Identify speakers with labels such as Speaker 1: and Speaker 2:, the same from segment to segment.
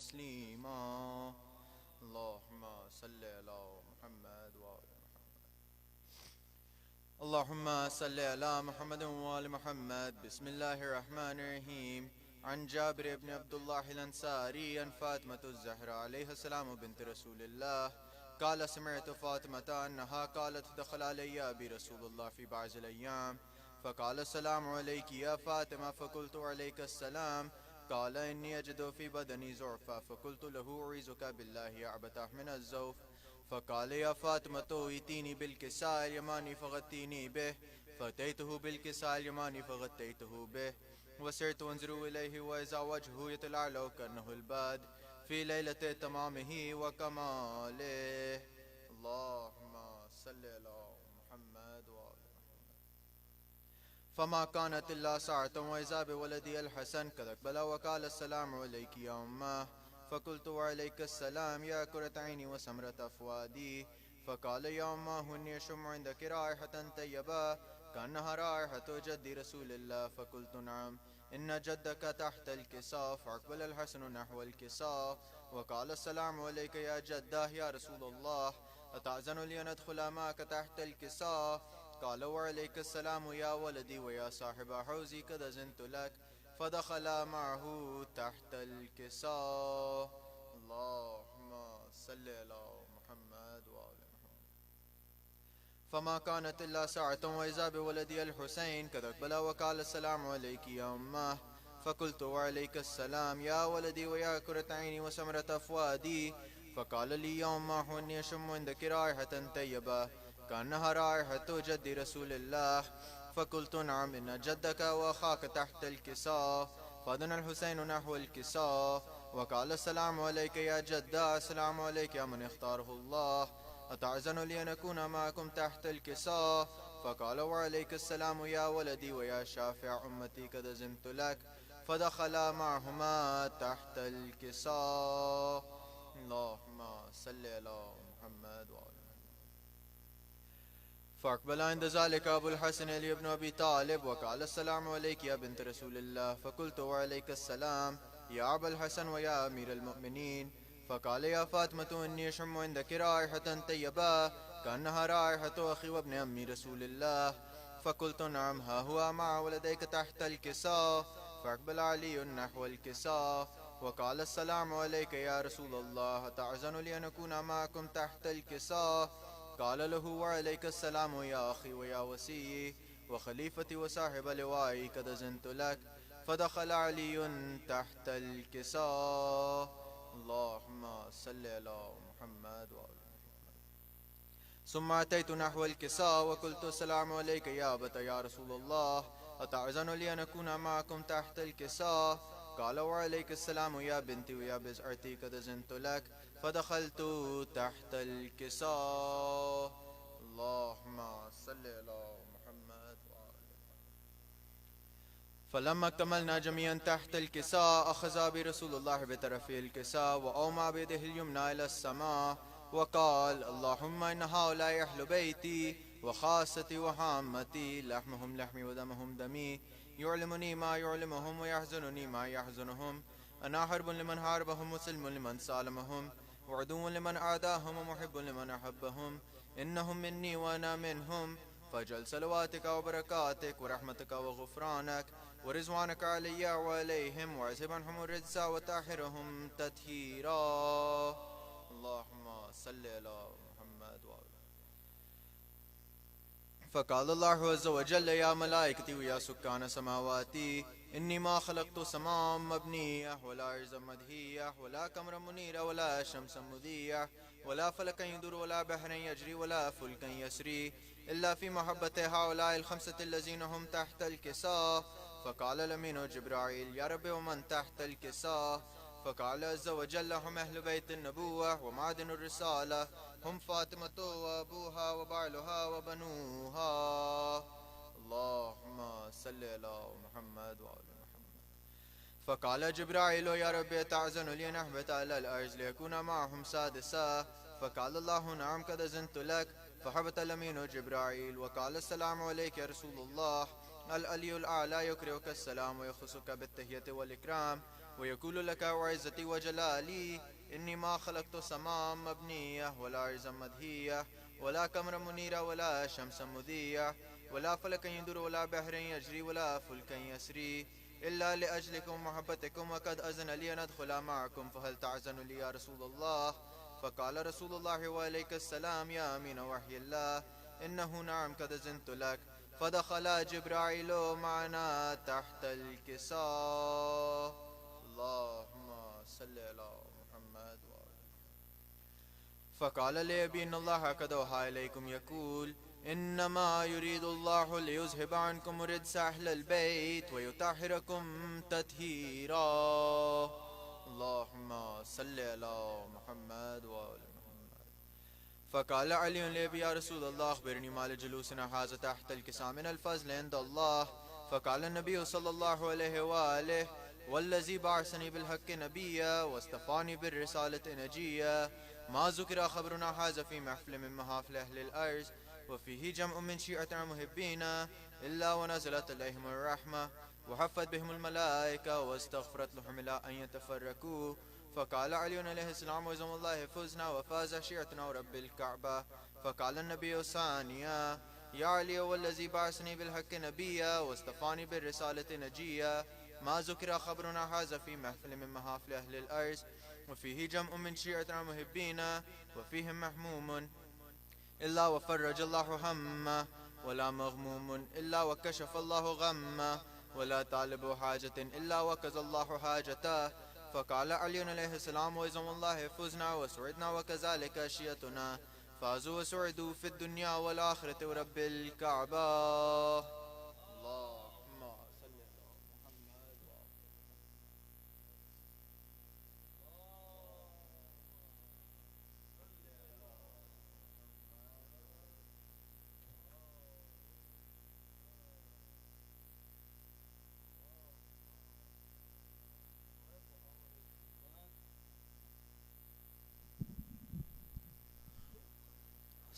Speaker 1: تسليما. اللهم صل على محمد وآل محمد. اللهم صل على محمد وآل محمد. بسم الله الرحمن الرحيم. عن جابر بن عبد الله الأنصاري عن فاطمة الزهراء عليه السلام بنت رسول الله قال سمعت فاطمة أنها قالت دخل علي أبي رسول الله في بعض الأيام فقال السلام عليك يا فاطمة فقلت عليك السلام. قال إني أجد في بدني زعفا فقلت له أعيذك بالله أعبته من الزوف. فقال يا فاطمة ائتيني بالكساء اليماني فغطيني به. فأتيته بالكساء اليماني فغطيته به وسرت أنظر إليه وإذا وجهه يتلألأ كأنه البدر في ليلة تمامه وكماله. اللهم صل على محمد وآل محمد. فما كانت إلا ساعة وإذا بولدي الحسن قد أقبل وقال السلام عليك يا أمه. فقلت وعليك السلام يا كرة عيني وسمرة أفوادي. فقال يا أمه إني أشم عندك رائحة طيبة كأنها رائحة جد رسول الله. فقلت نعم إن جدك تحت الكساء. فأقبل الحسن نحو الكساء وقال السلام عليك يا جده يا رسول الله أتأذن لي أن أدخل معك تحت الكساء؟ قال وعليك السلام يا ولدي ويا صاحب حوزي قد أذنت لك. فدخل معه تحت الكساء. اللهم صل على محمد وآل محمد. فما كانت إلا ساعة وإذا بولدي الحسين قد أقبل وقال السلام عليك يا أمه. فقلت وعليك السلام يا ولدي ويا كرة عيني وسمرة أفوادي. فقال لي يا أمه إني أشم عندك رائحة طيبة كأنها رائحة جد رسول الله. فقلت نعم إن جدك وأخاك تحت الكساء. فدنا الحسين نحو الكساء وقال السلام عليك يا جدة. السلام عليك يا من اختاره الله أتعزن لي أن أكون معكم تحت الكساء؟ فقال وعليك السلام يا ولدي ويا شافع أمتي قد أذنت لك. فدخل معهما تحت الكساء. اللهم صل على محمد وآل محمد. فأقبل عند ذلك أبو الحسن علي بن أبي طالب وقال السلام عليك يا بنت رسول الله. فقلت وعليك السلام يا أبا الحسن ويا أمير المؤمنين. فقال يا فاطمة إني أشم عندك رائحة طيبة كأنها رائحة أخي وابن أمي رسول الله. فقلت نعم ها هو مع ولديك تحت الكساء. فأقبل علي نحو الكساء وقال السلام عليك يا رسول الله أتعزن لي أن أكون معكم تحت الكساء؟ قال له وعليك السلام يا أخي ويا وسيي وخليفتي وصاحب لوائي قد أذنت لك. فدخل علي تحت الكساء. اللهم صل على محمد وآل محمد. ثم أتيت نحو الكساء وقلت السلام عليك يا أبت يا رسول الله أتعزن لي أن أكون معكم تحت الكساء؟ قال وعليك السلام يا بنتي ويا بزعتي قد أذنت لك. فدخلت تحت الكساء. اللهم صل على محمد وآل محمد. فلما اكتملنا جميعا تحت الكساء أخذ برسول الله بطرف الكساء وأومى بيده اليمنى إلى السماء وقال اللهم إن هؤلاء أهل بيتي وخاصتي وحامتي لحمهم لحمي ودمهم دمي يعلمني ما يعلمهم ويحزنني ما يحزنهم. أنا حرب لمن حاربهم وسلم لمن سالمهم وعدو لمن أعداهم ومحب لمن أحبهم. إنهم مني وأنا منهم. فاجعل صلواتك وبركاتك ورحمتك وغفرانك ورضوانك علي وعليهم واعزب عنهم الرجس وطهرهم تطهيرا. اللهم صل على محمد وآل. فقال الله عز وجل يا ملائكتي ويا سكان سماواتي إني ما خلقت سماء مبنية ولا أرضا مدهية ولا قمرا منيرا ولا شمسا مضية ولا فلكا يدور ولا بحرا يجري ولا فلكا يسري إلا في محبة هؤلاء الخمسة الذين هم تحت الكساء. فقال الأمين جبرائيل يا رب ومن تحت الكساء؟ فقال عز وجل هم أهل بيت النبوة ومعدن الرسالة هم فاطمة وأبوها وبعلها وبنوها. اللهم صل على محمد وآل محمد. فقال جبرائيل يا رب تعزن لي نحبت على الأرض ليكون معهم سادسا. فقال الله نعم قد أذنت لك. فحبت الأمين جبرائيل وقال السلام عليك يا رسول الله العلي الأعلى يكرهك السلام ويخصك بالتحية والإكرام ويقول لك وعزتي وجلالي إني ما خلقت سماء مبنية ولا أرضا مدهية ولا قمرا منيرا ولا شمسا مضية ولا فلكا يدور ولا بحر يجري ولا فلكا يسري إلا لأجلكم محبتكم وقد أذن لي أن أدخل معكم فهل تعزن لي يا رسول الله؟ فقال رسول الله وعليك السلام يا أمين وحي الله إنه نعم قد أذنت لك. فدخل جبرائيل معنا تحت الكساء. اللهم صل على محمد فقال لي أبي إن الله قد أوحى إليكم يقول إنما يريد الله ليذهب عنكم رجس أهل البيت ويطهركم تطهيرا. اللهم صل على محمد وآل محمد. فقال علي لأبي يا رسول الله أخبرني ما لجلوسنا هذا تحت الكساء من الفضل عند الله. فقال النبي صلى الله عليه وآله والذي بعثني بالحق نبيا واصطفاني بالرسالة نجيا ما ذكر خبرنا هذا في محفل من محافل أهل الأرض وفيه جمع من شيعة محبين إلا ونزلت عليهم الرحمة وحفت بهم الملائكة واستغفرت لهم إلى أن يتفرقوا. فقال علي عليه السلام وزم الله فزنا وفاز شيعتنا ورب الكعبة. فقال النبي ثانيا يا علي والذي بعثني بالحق نبيا واصطفاني بالرسالة نجيا ما ذكر خبرنا هذا في محفل من محافل أهل الأرض وفيه جمع من شيعتنا محبين وفيهم محموم إلا وفرج الله همه ولا مغموم إلا وكشف الله غمه ولا طالب حاجة إلا وقضى الله حاجته. فقال علي عليه السلام وإذن الله فزنا وسعدنا وكذلك أشيتنا فازوا وسعدوا في الدنيا والآخرة ورب الكعبة.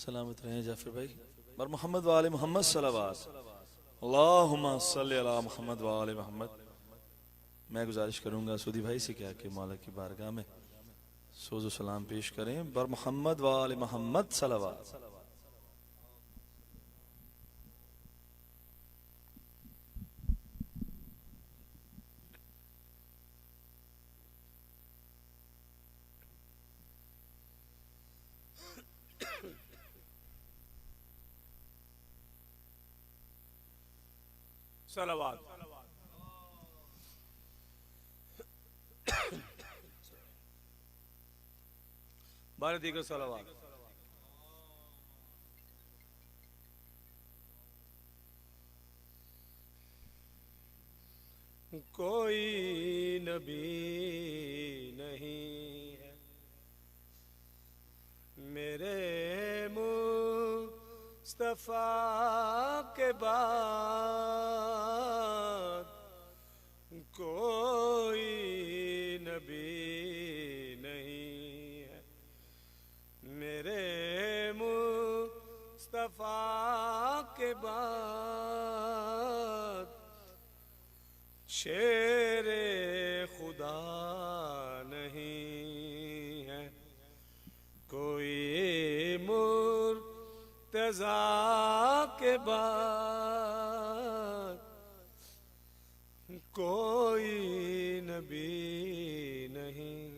Speaker 2: سلامت رہیں جعفر بھائی. بر محمد و آل محمد صلوات. اللہم صلی علی محمد و آل محمد. میں گزارش کروں گا سودی بھائی سے کیا کہ مولا کی بارگاہ میں سوز و سلام پیش کریں. بر محمد و آل محمد صلوات.
Speaker 3: صلوات. بارہ دیگر صلوات. کوئی نبی نہیں ہے میرے مصطفیٰ کے بعد، کوئی نبی نہیں ہے میرے مصطفیٰ کے بعد. شیر خدا نہیں ہے کوئی مرتضیٰ کے بعد، کوئی نبی نہیں.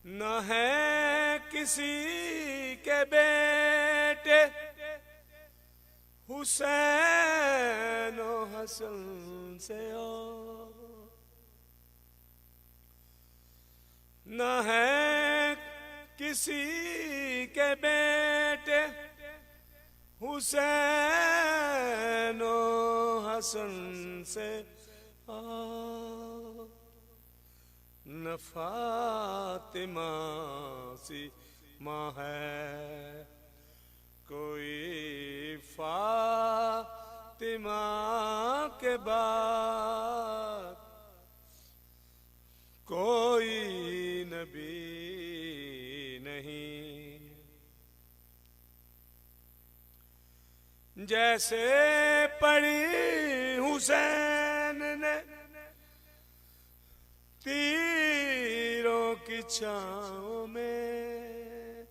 Speaker 3: نہ ہے کسی کے بیٹے حسین و حسن سے اور، نہ ہے کسی کے بیٹے حسین و حسن سے اور، نہ فاطمہ سی ماں ہے کوئی فاطمہ کے بعد، کوئی نبی نہیں. جیسے پڑھی حسین نے چھاؤں میں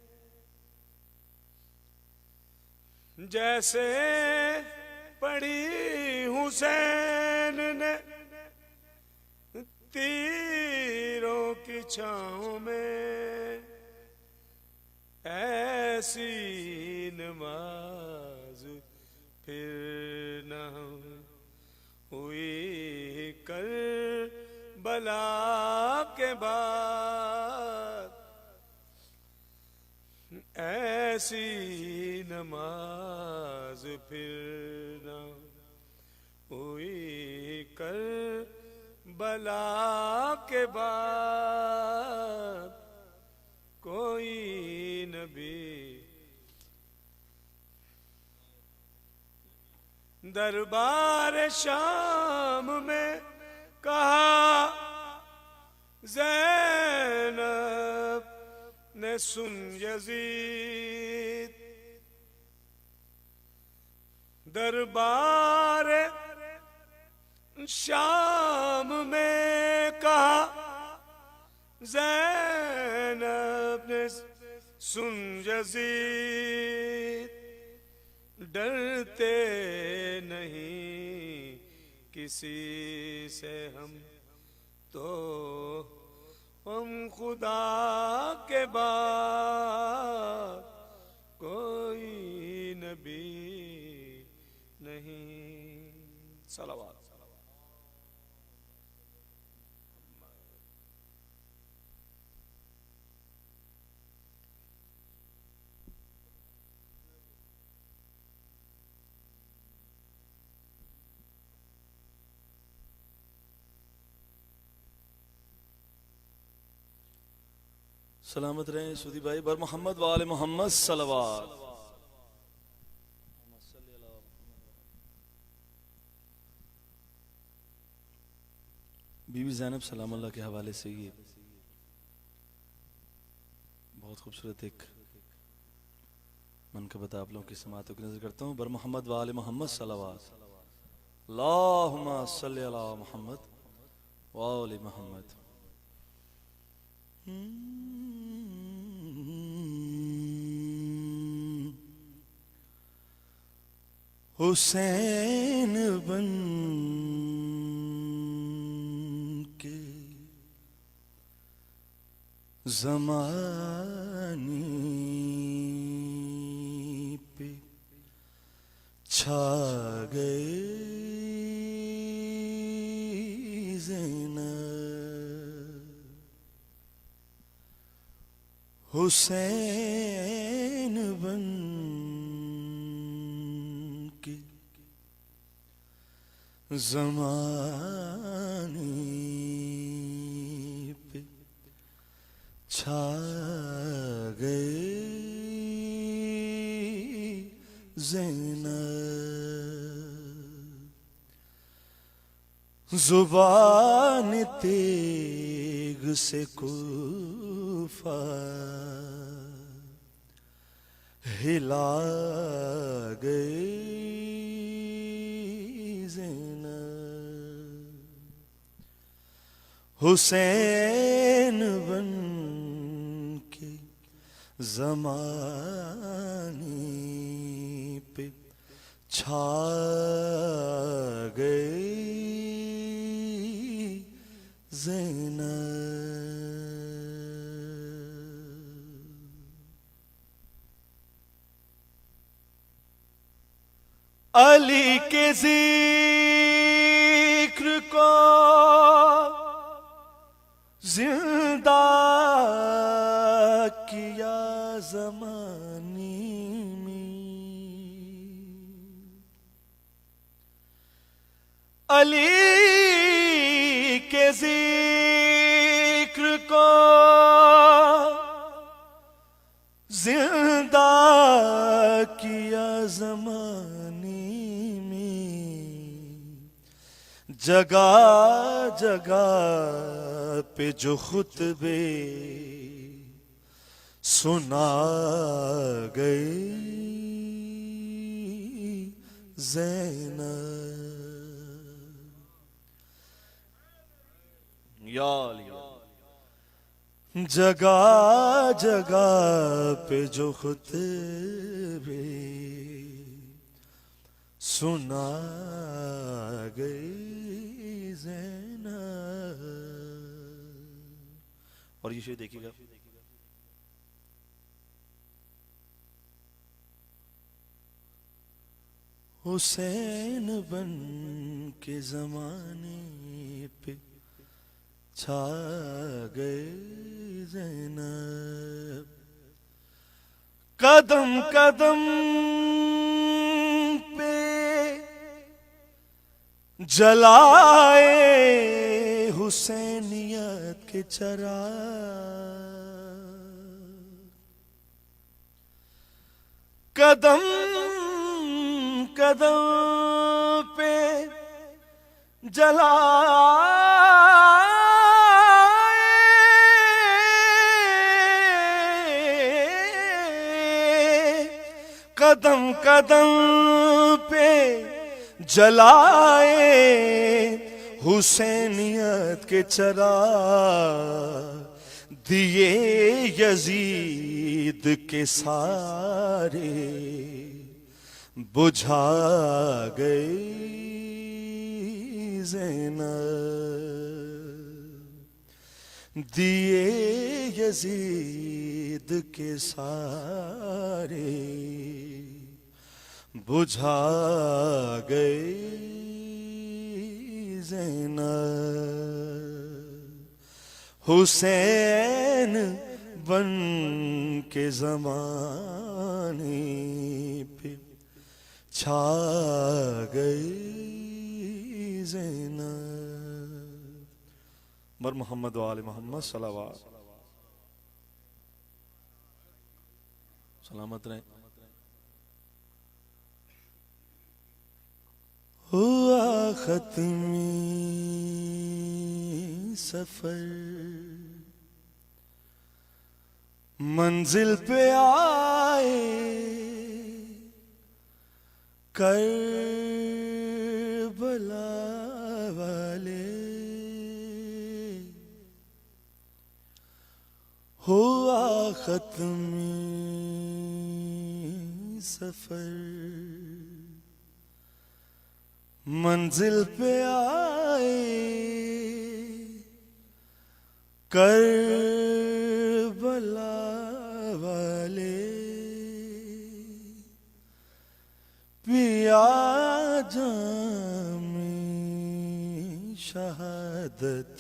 Speaker 3: جیسے پڑھی حسین نے تیروں کی چھاؤں میں، ایسی نماز پھر نہ ہوئی کربلا کے بعد، ایسی نماز پھر نہ ہوئی کربلا کے بعد، کوئی نبی دربار شام میں کہا زینب نے سن یزید، دربار شام میں کہا زینب نے سن یزید، ڈرتے نہیں کسی سے ہم تو ہم خدا کے بعد کوئی نبی نہیں۔ صلوات۔
Speaker 2: سلامت رہیں سودی بھائی، بر محمد وآل محمد صلوات۔ بی بی زینب سلام اللہ کے حوالے سے یہ بہت خوبصورت ایک منقبت آپ لوگوں کی سماعتوں کی نظر کرتا ہوں۔ بر محمد وآل محمد صلوات۔ اللہم صلی علی محمد وآل محمد۔ حسین بن کے زمانے پہ چھا گئے زینب، حسین بن کے زمانے پہ چھا گئے زینب، زبان تیغ سے کوفہ ہلا گئی زینب، حسین بن کے زمانے پہ چھا گئی زینب۔ علی کے ذکر کو زندہ کیا زمانے میں، علی کے ذکر کو زندہ کیا زمانے میں، جگہ جگہ پہ جو خطبے سنا گئی زینب، یا علی جگہ جگہ پہ جو خطبے سنا گئی زینب. اور یہ شعر دیکھیے گا. حسین بن کے زمانے پہ چھا گئے زینب. قدم قدم پہ جلائے حسینیت کے چراغ. قدم قدم پہ جلائے قدم قدم پہ جلائے حسینیت کے چراغ. دیے یزید کے سارے بجھا گئی زینب. دیے یزید کے سارے بجھا گئی زینب. حسین بن کے زمانے پہ چھا گئی زینب. بر محمد و آل محمد صلوات. سلامت رہیں. ہوا ختمی سفر منزل پہ آئے کربلا والے. ہوا ختمی سفر منزل پہ آئے کربلا والے. پیا جام شہادت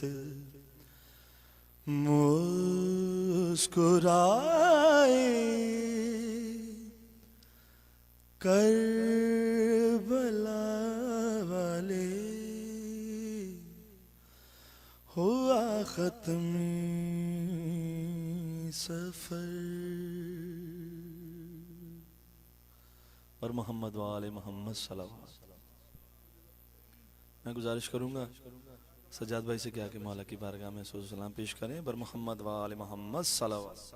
Speaker 2: مسکرائے کربلا والے. ہوا ختمی سفر. اور محمد و آل محمد صلوات. میں گزارش کروں گا سجاد بھائی سے کیا کہ مولا کی بارگاہ میں سوز سلام پیش کریں. بر محمد و آل محمد صلوات.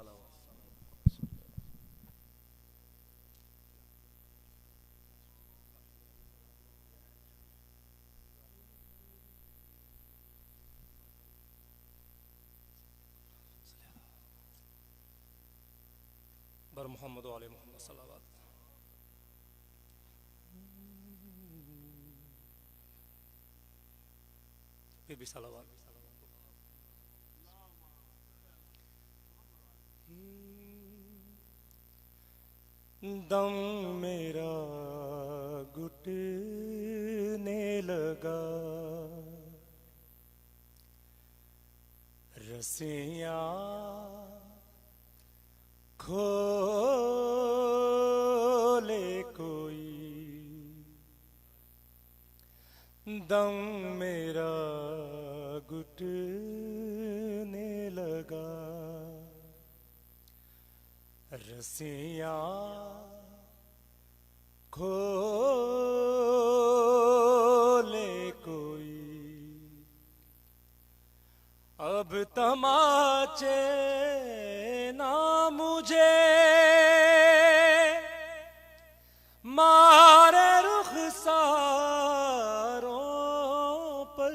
Speaker 3: بر محمد و آل محمد صلوات. پھر بھی صلوات. دم میرا گھٹنے لگا رسیاں کھولے کوئی. دم میرا گھٹنے لگا رسیاں کھولے کوئی. اب تماچے نہ مجھے مارے رخساروں پر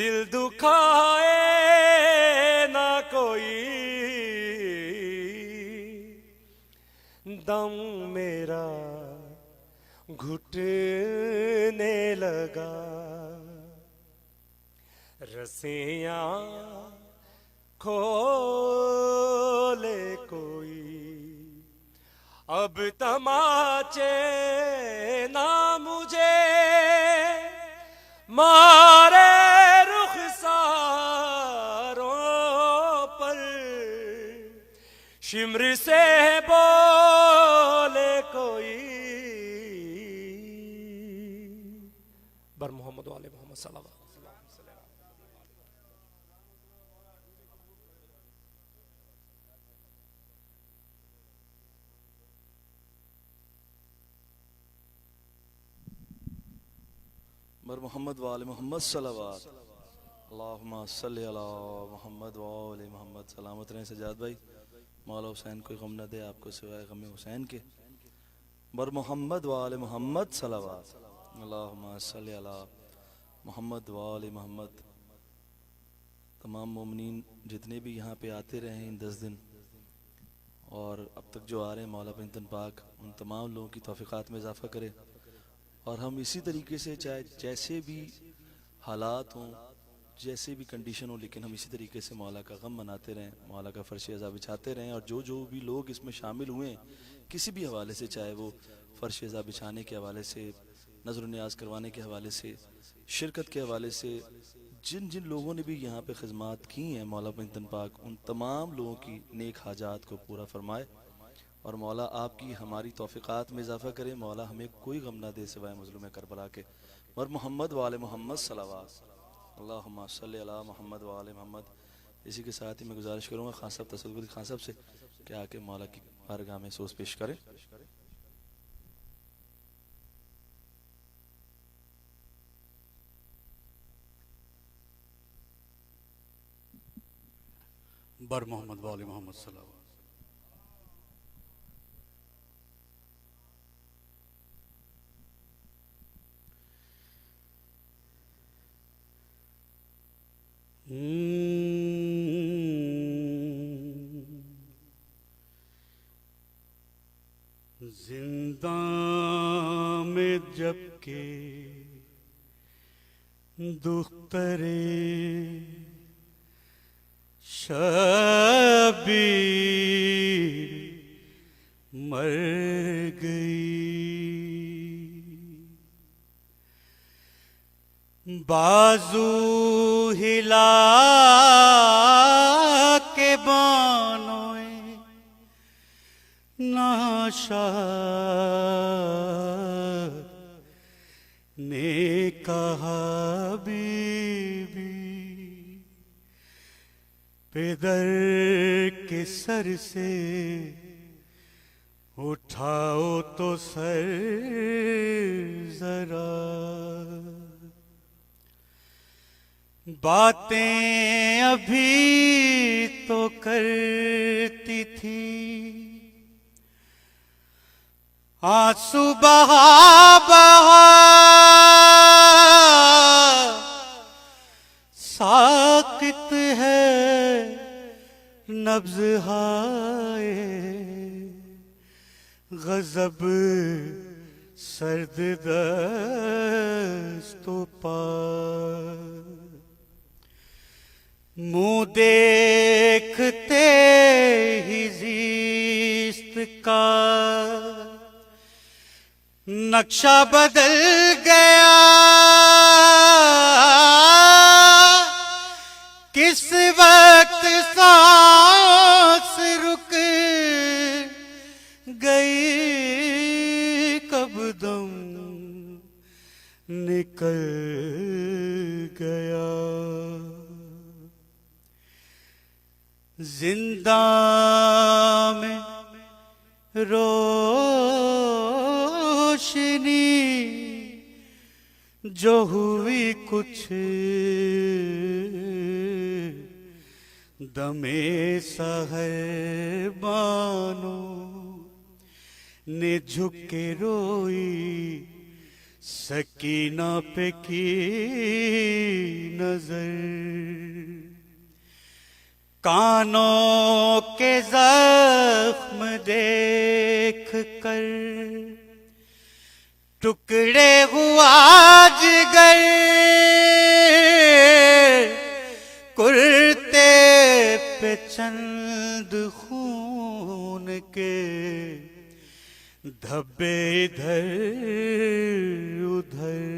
Speaker 3: دل دکھائے نہ کوئی، دم میرا گھٹنے لگا، رسیاں کھولے کوئی، اب تماچے نہ مجھے مارے رخساروں پر، شمر سے بولے کوئی، بر محمد و آل محمد صلی اللہ علیہ وسلم.
Speaker 2: بر محمد و آل محمد صلوات. اللہم صلی علی محمد و آل محمد. سلامت رہیں سجاد بھائی، مولا حسین کوئی غم نہ دے آپ کو سوائے غم حسین کے. بر محمد و آل محمد صلوات. اللہم صلی علی محمد و آل محمد. تمام مومنین جتنے بھی یہاں پہ آتے رہے ہیں ان 10 دن اور اب تک جو آ رہے ہیں، مولا پنجتن پاک ان تمام لوگوں کی توفیقات میں اضافہ کرے، اور ہم اسی طریقے سے چاہے جیسے بھی حالات ہوں، جیسے بھی کنڈیشن ہو، لیکن ہم اسی طریقے سے مولا کا غم مناتے رہیں، مولا کا فرش عزا بچھاتے رہیں. اور جو بھی لوگ اس میں شامل ہوئے ہیں کسی بھی حوالے سے، چاہے وہ فرش عزا بچھانے کے حوالے سے، نظر و نیاز کروانے کے حوالے سے، شرکت کے حوالے سے، جن لوگوں نے بھی یہاں پہ خدمات کی ہیں، مولا پنجتن پاک ان تمام لوگوں کی نیک حاجات کو پورا فرمائے، اور مولا آپ کی ہماری توفیقات میں اضافہ کرے. مولا ہمیں کوئی غم نہ دے سوائے مظلوم کربلا کے. اور محمد و آل محمد صلوات. اللہم صلی علی محمد و آل محمد. اسی کے ساتھ ہی میں گزارش کروں گا خان صاحب تصدق خان صاحب سے کہ آ کے مولا کی بارگاہ میں سوز پیش کریں.
Speaker 4: بر محمد و آل محمد صلوات. زندہ میں جب کہ دختر شبیر مر گئی، بازو ہلا کے بانوئے ناشاد نے کہا بی بی، پدر کے سر سے اٹھاؤ تو سر ذرا، باتیں ابھی تو کرتی تھی، آنسو بہا بہا ساکت ہے نبض ہائے غضب، سرد دست و پا، منہ دیکھتے ہی زیست کا نقشہ بدل گیا، کس وقت سانس رک گئی، کب دم نکل گیا. زندہ میں روشنی جو ہوئی کچھ دمے سحر بانو نے جھک کے روئی، سکینہ پہ کی نظر، کانوں کے زخم دیکھ کر ٹکڑے ہوا جگر، کرتے پہ چند خون کے دھبے ادھر ادھر،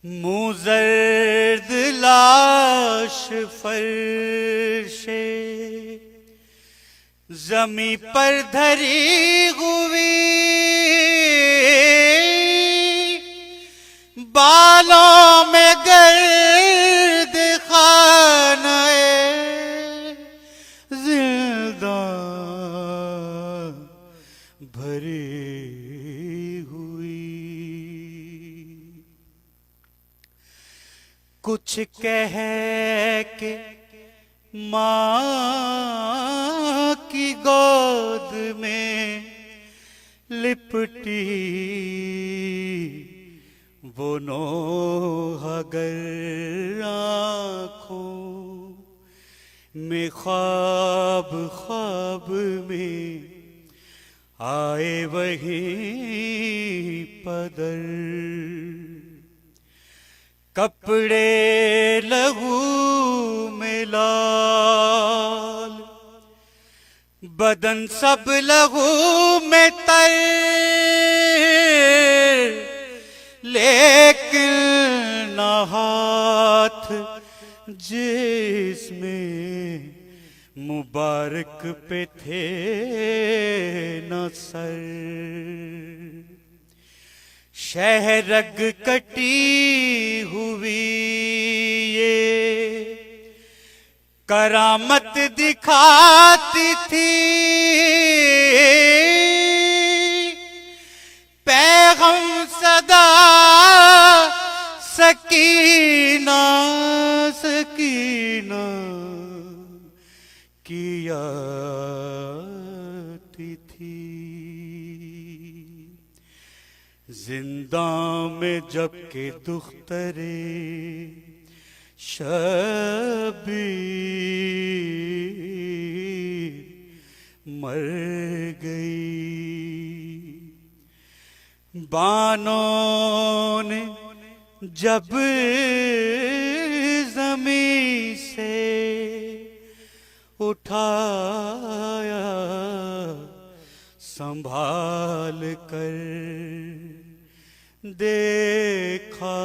Speaker 4: منہ زرد لاش فرش زمیں پر دھری ہوئی، بالوں میں گرد خانہ زندہ بھری ہوئی، کچھ کہہ کے ماں کی گود میں لپٹی، وہ نوح گر آنکھوں میں خواب خواب میں آئے وہیں پدر، کپڑے لہو میں لال، بدن سب لہو میں تر، لیکن نہ ہاتھ جس میں مبارک پہ تھے نہ سر، شہرگ کٹی ہوئی یہ کرامت دکھاتی تھی، پیغام صدا سکینہ سکینہ کی آتی تھی، زنداں میں جب کہ دخترے شبیر مر گئی، بانوں نے جب زمین سے اٹھایا سنبھال کر، دیکھا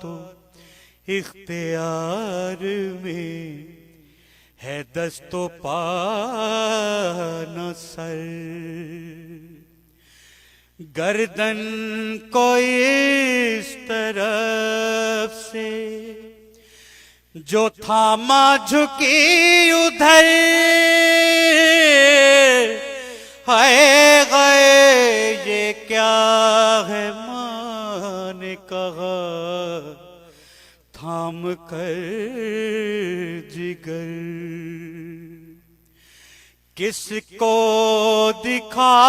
Speaker 4: تو اختیار میں ہے دست و پا نہ سر، گردن کو اس طرف سے جو تھاما جھکی ادھر، ہائے گئے یہ کیا ہے ماں نے کہا تھام کر جگر، کس کو دکھا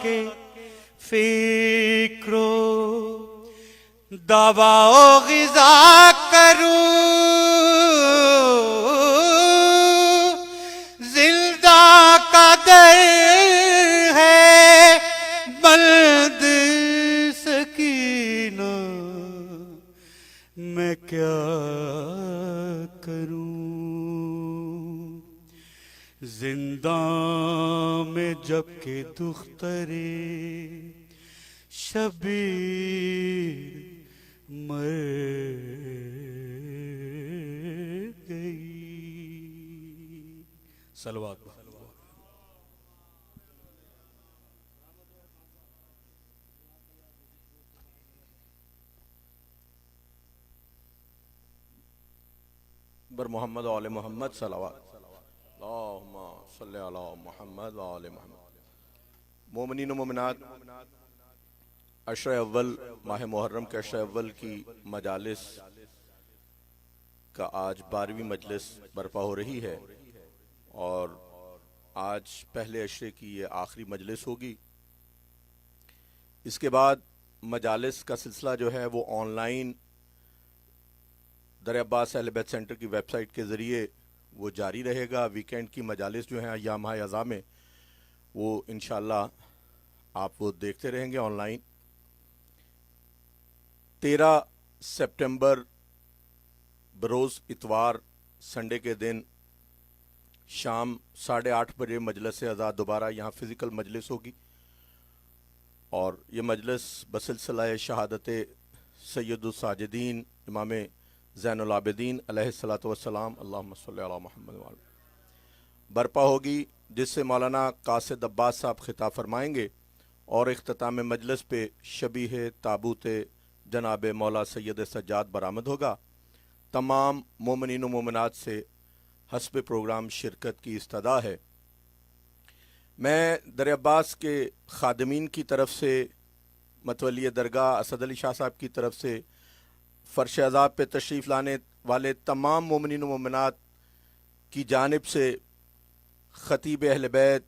Speaker 4: کے فکر و دوا و غذا کروں، زندہ کا در ہے بلد سکینہ، میں کیا کروں، زندہ میں جب کہ دخترے شبیر مر گئی۔ صلوات
Speaker 5: بر محمد و آل محمد صلوات، اللہم صلی علی محمد و آل محمد۔ مومنین و مومنات، عشر اول ماہ محرم کے عشر اول کی مجالس کا آج 12ویں مجلس برپا ہو رہی ہے، اور آج پہلے عشرے کی یہ آخری مجلس ہوگی۔ اس کے بعد مجالس کا سلسلہ جو ہے وہ آن لائن در عباس اہل بیت سینٹر کی ویب سائٹ کے ذریعے وہ جاری رہے گا. ویکینڈ کی مجالس جو ہیں ایام ماہ اعضاء میں وہ انشاءاللہ آپ وہ دیکھتے رہیں گے آن لائن. 13 سپٹمبر بروز اتوار سنڈے کے دن شام 8:30 بجے مجلس اعضاء دوبارہ یہاں فزیکل مجلس ہوگی, اور یہ مجلس بسلسلہ شہادت سید الساجدین امام زین العابدین علیہ الصلاۃ والسلام اللہم صلی علی محمد برپا ہوگی, جس سے مولانا قاصد عباس صاحب خطاب فرمائیں گے, اور اختتام مجلس پہ شبیہ تابوت جناب مولا سید سجاد برآمد ہوگا. تمام مومنین و مومنات سے حسب پروگرام شرکت کی استدعا ہے. میں در عباس کے خادمین کی طرف سے, متولی درگاہ اسد علی شاہ صاحب کی طرف سے, فرش عذاب پہ تشریف لانے والے تمام مومنین و مومنات کی جانب سے خطیب اہل بیت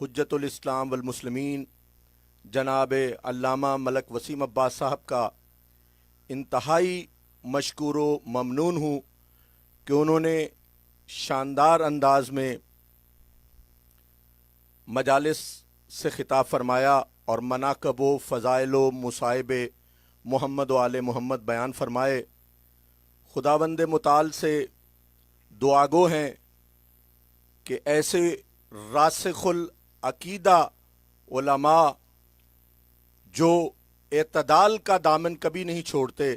Speaker 5: حجت الاسلام والمسلمین جناب علامہ ملک وسیم عباس صاحب کا انتہائی مشکور و ممنون ہوں کہ انہوں نے شاندار انداز میں مجالس سے خطاب فرمایا اور مناقب و فضائل و مصائب محمد و آل محمد بیان فرمائے. خداوند متعال سے دعا گو ہیں کہ ایسے راسخ العقیدہ علماء جو اعتدال کا دامن کبھی نہیں چھوڑتے,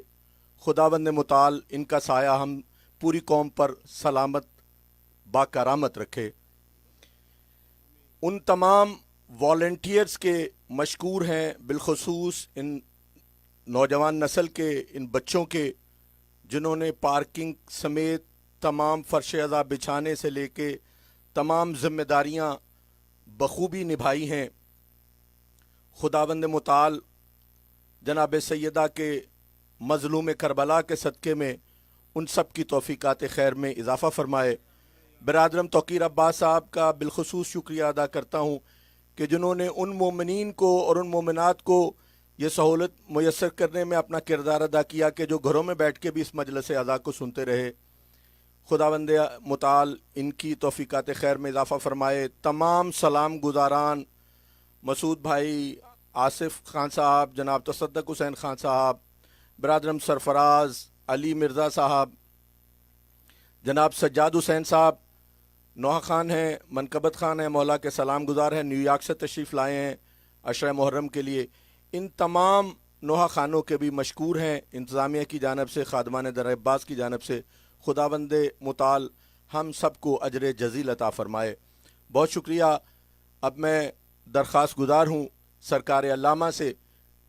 Speaker 5: خداوند متعال ان کا سایہ ہم پوری قوم پر سلامت با کرامت رکھے. ان تمام والنٹیئرز کے مشکور ہیں, بالخصوص ان نوجوان نسل کے, ان بچوں کے جنہوں نے پارکنگ سمیت تمام فرش عزا بچھانے سے لے کے تمام ذمہ داریاں بخوبی نبھائی ہیں. خداوند متعال جناب سیدہ کے مظلوم کربلا کے صدقے میں ان سب کی توفیقات خیر میں اضافہ فرمائے. برادرم توقیر عباس صاحب کا بالخصوص شکریہ ادا کرتا ہوں کہ جنہوں نے ان مومنین کو اور ان مومنات کو یہ سہولت میسر کرنے میں اپنا کردار ادا کیا کہ جو گھروں میں بیٹھ کے بھی اس مجلس اعضاء کو سنتے رہے. خداوند متعال ان کی توفیقات خیر میں اضافہ فرمائے. تمام سلام گزاران مسعود بھائی, آصف خان صاحب, جناب تصدق حسین خان صاحب, برادرم سرفراز, علی مرزا صاحب, جناب سجاد حسین صاحب, نوح خان ہیں, منقبت خان ہیں, مولا کے سلام گزار ہیں, نیو یارک سے تشریف لائے ہیں عشرہ محرم کے لیے. ان تمام نوح خانوں کے بھی مشکور ہیں انتظامیہ کی جانب سے, خادمان در عباس کی جانب سے. خداوند متعال ہم سب کو اجر جزیل عطا فرمائے. بہت شکریہ. اب میں درخواست گزار ہوں سرکار علامہ سے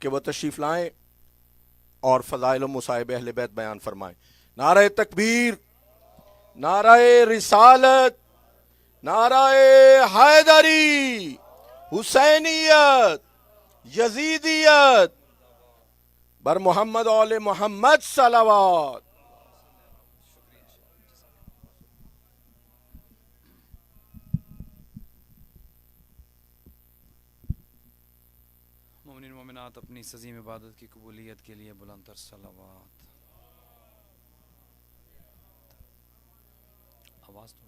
Speaker 5: کہ وہ تشریف لائیں اور فضائل و مصائب اہل بیت بیان فرمائیں. نعرہ تکبیر, نعرہ رسالت, نعرہ حیدری, حسینیت, یزیدیت, بر محمد و آل محمد صلوات.
Speaker 3: مومنین مومنات اپنی عظیم عبادت کی قبولیت کے لیے بلند تر صلوات. آواز تو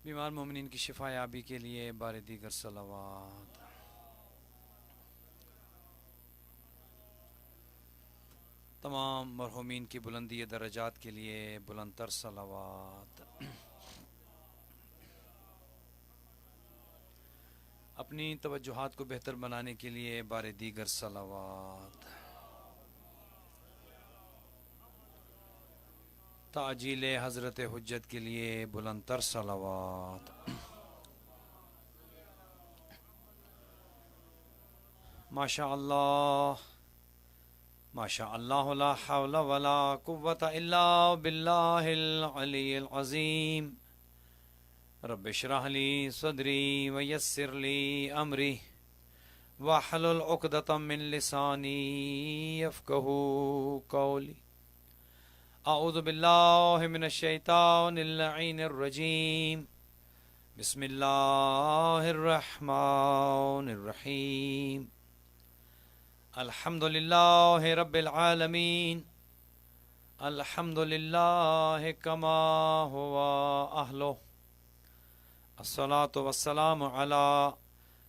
Speaker 3: بیمار مومنین کی شفا یابی کے لیے بار دیگر صلوات. تمام مرحومین کی بلندی درجات کے لیے بلند تر صلوات. اپنی توجہات کو بہتر بنانے کے لیے بار دیگر صلوات. تعجیل حضرت حجت کے لیے بلند تر صلوات. ماشاء اللہ ماشاء اللہ لا حول ولا قوة الا باللہ العلی العظیم. رب اشرح لی صدری ویسر لی امری واحلل عقدۃ من لسانی یفقہوا قولی. اعوذ باللہ من الشیطان اللعین الرجیم. بسم اللہ الرحمن الرحیم الحمد للہ رب العالمین الحمد للہ کما ہوا اہلہ الصلاۃ والسلام علی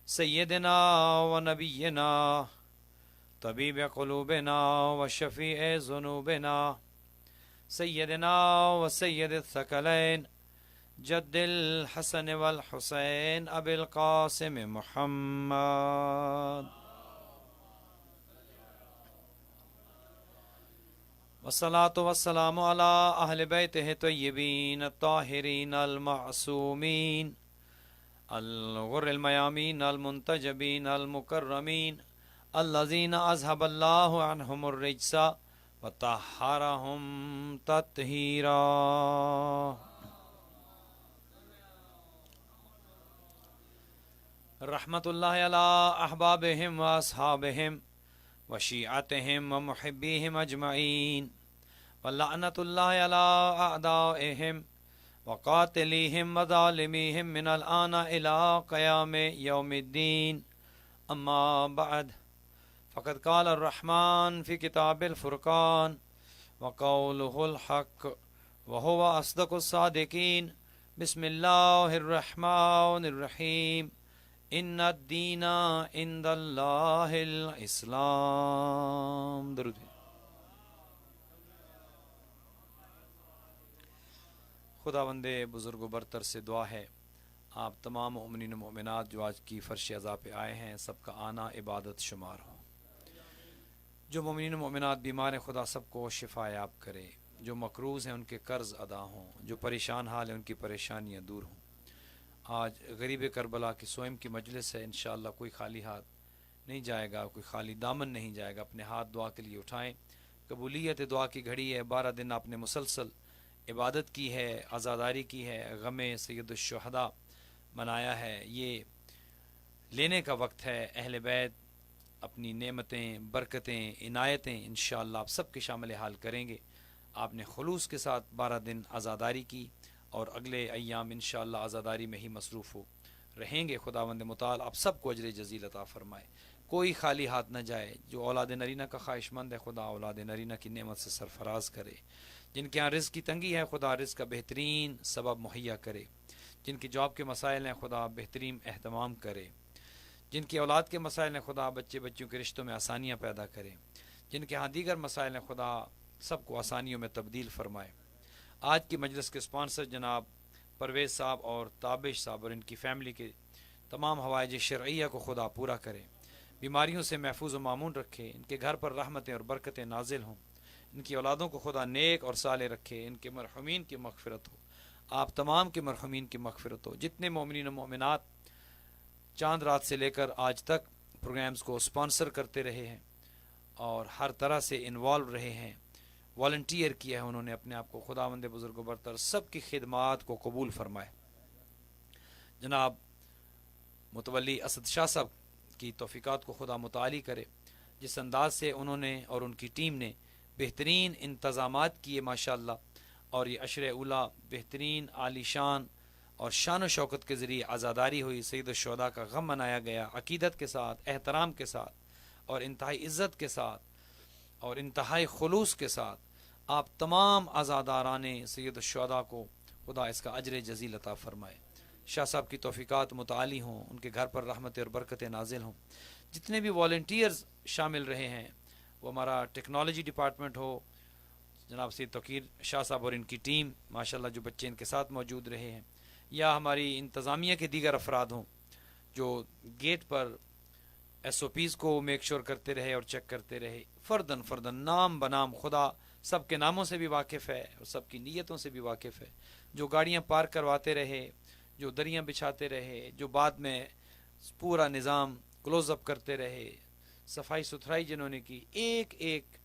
Speaker 3: سیدنا و نبینا طبیب قلوبنا و شفیع ذنوبنا سیدنا و سید الثقلین جد الحسن والحسین ابی القاسم محمد والصلاة والسلام علی اہل بیتہ طیبین الطاہرین المعصومین الغر المیامین المنتجبین المکرمین الذین اذهب اللہ عنہم الرجس وطہرہم تطہیرا رحمت اللہ علی احبابہم و اصحابہم و شیعتہم و محبیہم اجمعین ولعنت اللہ علی اعدائہم وقاتلیہم و ظالمیہم من الآن الى قیام یوم الدین اما بعد فقد قال الرحمن فی کتاب الفرقان وقولہ الحق وہو اصدق الصادقین بسم اللہ الرحمن الرحیم ان الدین عند اللہ الاسلام. درود. خداوند بزرگ و برتر سے دعا ہے آپ تمام مومنین و مومنات جو آج کی فرش عزا پہ آئے ہیں سب کا آنا عبادت شمار ہو. جو مومنین و مومنات بیمار ہیں خدا سب کو شفا یاب کرے. جو مقروض ہیں ان کے قرض ادا ہوں. جو پریشان حال ہیں ان کی پریشانیاں دور ہوں. آج غریب کربلا کی سوئم کی مجلس ہے. انشاءاللہ کوئی خالی ہاتھ نہیں جائے گا, کوئی خالی دامن نہیں جائے گا. اپنے ہاتھ دعا کے لیے اٹھائیں. قبولیت دعا کی گھڑی ہے. 12 دن آپ نے مسلسل عبادت کی ہے, عزاداری کی ہے, غم سید الشہداء منایا ہے. یہ لینے کا وقت ہے. اہل بیت اپنی نعمتیں, برکتیں, عنایتیں انشاءاللہ آپ سب کے شامل حال کریں گے. آپ نے خلوص کے ساتھ 12 دن عزاداری کی اور اگلے ایام انشاءاللہ عزاداری میں ہی مصروف ہو رہیں گے. خداوند متعال آپ سب کو اجر جزیل عطا فرمائے. کوئی خالی ہاتھ نہ جائے. جو اولاد نرینہ کا خواہش مند ہے خدا اولاد نرینہ کی نعمت سے سرفراز کرے. جن کے ہاں رزق کی تنگی ہے خدا رزق کا بہترین سبب مہیا کرے. جن کی جاب کے مسائل ہیں خدا بہترین اہتمام کرے. جن کی اولاد کے مسائل ہیں خدا بچے بچیوں کے رشتوں میں آسانیاں پیدا کرے. جن کے ہاں دیگر مسائل ہیں خدا سب کو آسانیوں میں تبدیل فرمائے. آج کی مجلس کے اسپانسر جناب پرویز صاحب اور تابش صاحب اور ان کی فیملی کے تمام حوائج شرعیہ کو خدا پورا کرے. بیماریوں سے محفوظ و معمون رکھے. ان کے گھر پر رحمتیں اور برکتیں نازل ہوں. ان کی اولادوں کو خدا نیک اور صالح رکھے. ان کے مرحومین کی مغفرت ہو. آپ تمام کے مرحومین کی مغفرت ہو. جتنے مومنین و مومنات چاند رات سے لے کر آج تک پروگرامز کو اسپانسر کرتے رہے ہیں اور ہر طرح سے انوالو رہے ہیں, والنٹیئر کیا ہے انہوں نے اپنے آپ کو, خداوند بزرگ و برتر سب کی خدمات کو قبول فرمائے. جناب متولی اسد شاہ صاحب کی توفیقات کو خدا متعالی کرے. جس انداز سے انہوں نے اور ان کی ٹیم نے بہترین انتظامات کیے ماشاءاللہ, اور یہ عشر اولا بہترین عالی شان اور شان و شوکت کے ذریعے عزاداری ہوئی. سید الشہداء کا غم منایا گیا عقیدت کے ساتھ, احترام کے ساتھ اور انتہائی عزت کے ساتھ اور انتہائی خلوص کے ساتھ. آپ تمام عزاداران سید الشہداء کو خدا اس کا اجر جزیل عطا فرمائے. شاہ صاحب کی توفیقات متعالی ہوں. ان کے گھر پر رحمتیں اور برکتیں نازل ہوں. جتنے بھی والنٹیئرز شامل رہے ہیں, وہ ہمارا ٹیکنالوجی ڈپارٹمنٹ ہو, جناب سید توقیر شاہ صاحب اور ان کی ٹیم ماشاءاللہ جو بچے ان کے ساتھ موجود رہے ہیں, یا ہماری انتظامیہ کے دیگر افراد ہوں جو گیٹ پر SOPs کو میک شور کرتے رہے اور چیک کرتے رہے. فردن فردن نام بنام خدا سب کے ناموں سے بھی واقف ہے اور سب کی نیتوں سے بھی واقف ہے. جو گاڑیاں پارک کرواتے رہے, جو دریاں بچھاتے رہے, جو بعد میں پورا نظام کلوز اپ کرتے رہے, صفائی ستھرائی جنہوں نے کی, ایک ایک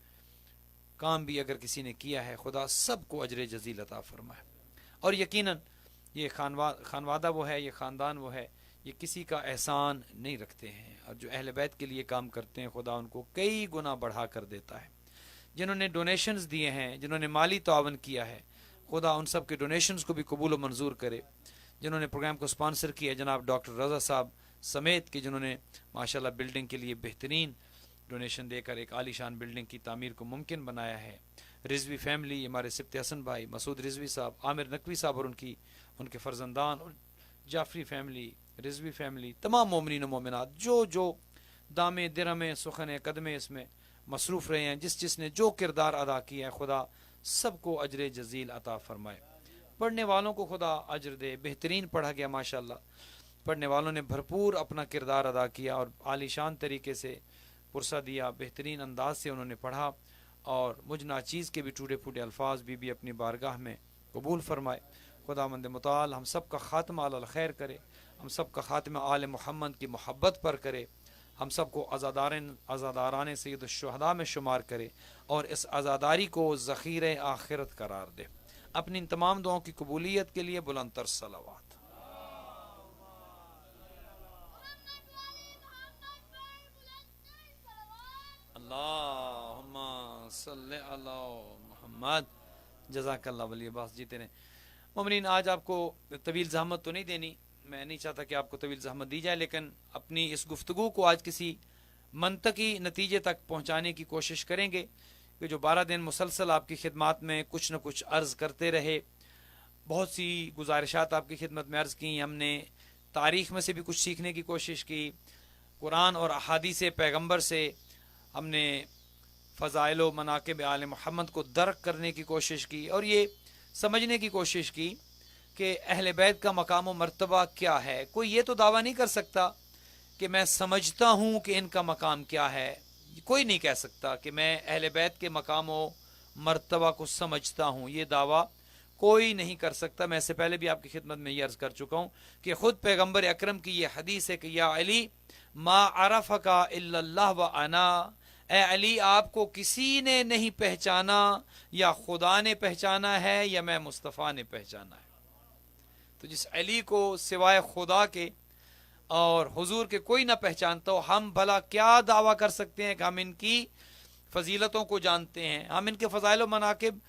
Speaker 3: کام بھی اگر کسی نے کیا ہے خدا سب کو اجر جزیل عطا فرمائے. اور یقیناً یہ خانوادہ وہ ہے, یہ خاندان وہ ہے, یہ کسی کا احسان نہیں رکھتے ہیں, اور جو اہل بیت کے لیے کام کرتے ہیں خدا ان کو کئی گنا بڑھا کر دیتا ہے. جنہوں نے ڈونیشنز دیے ہیں, جنہوں نے مالی تعاون کیا ہے, خدا ان سب کے ڈونیشنز کو بھی قبول و منظور کرے. جنہوں نے پروگرام کو سپانسر کیا، جناب ڈاکٹر رضا صاحب سمیت کہ جنہوں نے ماشاءاللہ بلڈنگ کے لیے بہترین ڈونیشن دے کر ایک عالی شان بلڈنگ کی تعمیر کو ممکن بنایا ہے، رضوی فیملی، ہمارے سبت حسن بھائی، مسعود رضوی صاحب، عامر نقوی صاحب اور ان کے فرزندان، اور جعفری فیملی، رضوی فیملی، تمام مومنین و مومنات جو دامے درہمیں سخن قدمے اس میں مصروف رہے ہیں، جس نے جو کردار ادا کیا ہے، خدا سب کو اجر جزیل عطا فرمائے۔ پڑھنے والوں کو خدا اجر دے، بہترین پڑھا گیا ماشاءاللہ، پڑھنے والوں نے بھرپور اپنا کردار ادا کیا اور عالی شان طریقے سے پرسہ دیا، بہترین انداز سے انہوں نے پڑھا، اور مجھ ناچیز کے بھی ٹوٹے پھوٹے الفاظ بھی اپنی بارگاہ میں قبول فرمائے۔ خداوند متعال ہم سب کا خاتمہ علی الخیر کرے، ہم سب کا خاتمہ آل محمد کی محبت پر کرے، ہم سب کو عزاداران سید الشہداء میں شمار کرے، اور اس عزاداری کو ذخیرہ آخرت قرار دے۔ اپنی ان تمام دعاؤں کی قبولیت کے لیے بلند تر صلوات۔ اللہم صلی علی محمد۔ جزاک اللہ ولی عباس، جیتے رہیں۔ مومنین، آج آپ کو طویل زحمت تو نہیں دینی، میں نہیں چاہتا کہ آپ کو طویل زحمت دی جائے، لیکن اپنی اس گفتگو کو آج کسی منطقی نتیجے تک پہنچانے کی کوشش کریں گے کہ جو 12 دن مسلسل آپ کی خدمات میں کچھ نہ کچھ عرض کرتے رہے، بہت سی گزارشات آپ کی خدمت میں عرض کی، ہم نے تاریخ میں سے بھی کچھ سیکھنے کی کوشش کی، قرآن اور احادیث پیغمبر سے ہم نے فضائل و مناقب آل محمد کو درک کرنے کی کوشش کی، اور یہ سمجھنے کی کوشش کی کہ اہل بیت کا مقام و مرتبہ کیا ہے۔ کوئی یہ تو دعویٰ نہیں کر سکتا کہ میں سمجھتا ہوں کہ ان کا مقام کیا ہے، کوئی نہیں کہہ سکتا کہ میں اہل بیت کے مقام و مرتبہ کو سمجھتا ہوں، یہ دعویٰ کوئی نہیں کر سکتا۔ میں اس سے پہلے بھی آپ کی خدمت میں یہ عرض کر چکا ہوں کہ خود پیغمبر اکرم کی یہ حدیث ہے کہ یا علی ما عرفک الا اللہ و انا، اے علی آپ کو کسی نے نہیں پہچانا، یا خدا نے پہچانا ہے یا میں مصطفیٰ نے پہچانا ہے۔ تو جس علی کو سوائے خدا کے اور حضور کے کوئی نہ پہچانتا ہو، ہم بھلا کیا دعویٰ کر سکتے ہیں کہ ہم ان کی فضیلتوں کو جانتے ہیں، ہم ان کے فضائل و مناقب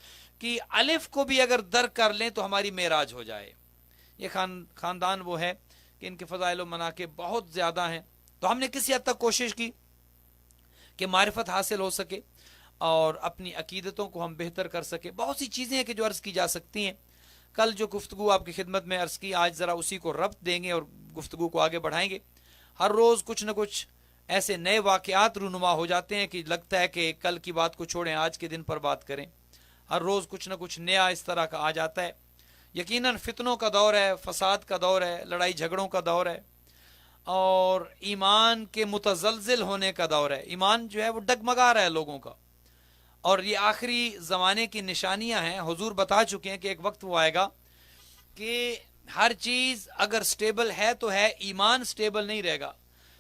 Speaker 3: کی الف کو بھی اگر درک کر لیں تو ہماری معراج ہو جائے۔ یہ خاندان وہ ہے کہ ان کے فضائل و مناقب بہت زیادہ ہیں، تو ہم نے کسی حد تک کوشش کی کہ معرفت حاصل ہو سکے اور اپنی عقیدتوں کو ہم بہتر کر سکے۔ بہت سی چیزیں ہیں کہ جو عرض کی جا سکتی ہیں، کل جو گفتگو آپ کی خدمت میں عرض کی، آج ذرا اسی کو ربط دیں گے اور گفتگو کو آگے بڑھائیں گے۔ ہر روز کچھ نہ کچھ ایسے نئے واقعات رونما ہو جاتے ہیں کہ لگتا ہے کہ کل کی بات کو چھوڑیں، آج کے دن پر بات کریں۔ ہر روز کچھ نہ کچھ نیا اس طرح کا آ جاتا ہے۔ یقیناً فتنوں کا دور ہے، فساد کا دور ہے، لڑائی جھگڑوں کا دور ہے، اور ایمان کے متزلزل ہونے کا دور ہے۔ ایمان جو ہے وہ ڈگمگا رہا ہے لوگوں کا، اور یہ آخری زمانے کی نشانیاں ہیں۔ حضور بتا چکے ہیں کہ ایک وقت وہ آئے گا کہ ہر چیز اگر سٹیبل ہے تو ہے، ایمان سٹیبل نہیں رہے گا۔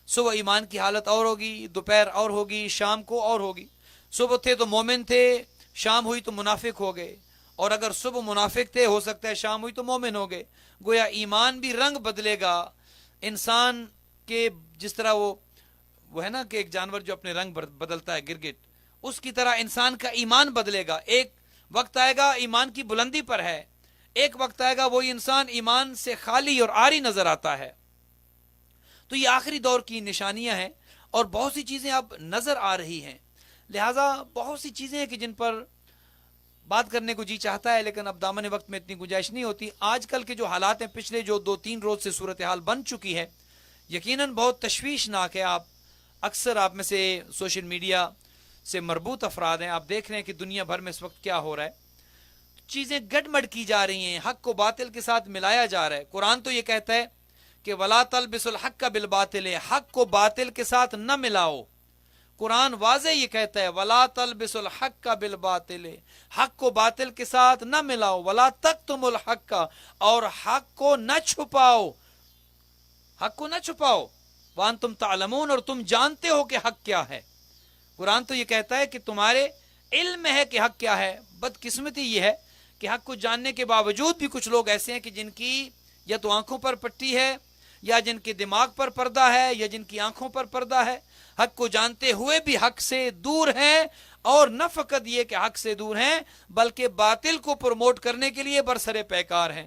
Speaker 3: صبح ایمان کی حالت اور ہوگی، دوپہر اور ہوگی، شام کو اور ہوگی۔ صبح تھے تو مومن تھے، شام ہوئی تو منافق ہو گئے، اور اگر صبح منافق تھے ہو سکتا ہے شام ہوئی تو مومن ہو گئے۔ گویا ایمان بھی رنگ بدلے گا انسان کے، جس طرح وہ ہے نا کہ ایک جانور جو اپنے رنگ بدلتا ہے، گرگٹ، اس کی طرح انسان کا ایمان بدلے گا۔ ایک وقت آئے گا ایمان کی بلندی پر ہے، ایک وقت آئے گا وہی انسان ایمان سے خالی اور عاری نظر آتا ہے۔ تو یہ آخری دور کی نشانیاں ہیں، اور بہت سی چیزیں اب نظر آ رہی ہیں، لہٰذا بہت سی چیزیں ہیں کہ جن پر بات کرنے کو جی چاہتا ہے، لیکن اب دامن وقت میں اتنی گنجائش نہیں ہوتی۔ آج کل کے جو حالات ہیں، پچھلے جو 2-3 روز سے صورتحال بن چکی ہے، یقیناً بہت تشویشناک ہے۔ اکثر آپ میں سے سوشل میڈیا سے مربوط افراد ہیں، آپ دیکھ رہے ہیں کہ دنیا بھر میں اس وقت کیا ہو رہا ہے، چیزیں گڑمڑ کی جا رہی ہیں، حق کو باطل کے ساتھ ملایا جا رہا ہے۔ قرآن تو یہ کہتا ہے کہ وَلَا تَلْبِسُوا الْحَقَّ بِالْبَاطِلِ، حق کو باطل کے ساتھ نہ ملاؤ۔ قرآن واضح یہ کہتا ہے وَلَا تَلْبِسُوا الْحَقَّ بِالْبَاطِلِ، حق کو باطل کے ساتھ نہ ملاؤ، وَلَا تَكْتُمُوا الْحَقَّ، اور حق کو نہ چھپاؤ، حق کو نہ چھپاؤ، وَأَنْتُمْ تَعْلَمُونَ، اور تم جانتے ہو کہ حق کیا ہے۔ قرآن تو یہ کہتا ہے کہ تمہارے علم میں ہے کہ حق کیا ہے۔ بدقسمتی یہ ہے کہ حق کو جاننے کے باوجود بھی کچھ لوگ ایسے ہیں کہ جن کی یا تو آنکھوں پر پٹی ہے، یا جن کے دماغ پر پردہ ہے، یا جن کی آنکھوں پر پردہ ہے، حق کو جانتے ہوئے بھی حق سے دور ہیں، اور نہ فقط یہ کہ حق سے دور ہیں بلکہ باطل کو پروموٹ کرنے کے لیے برسر پیکار ہیں۔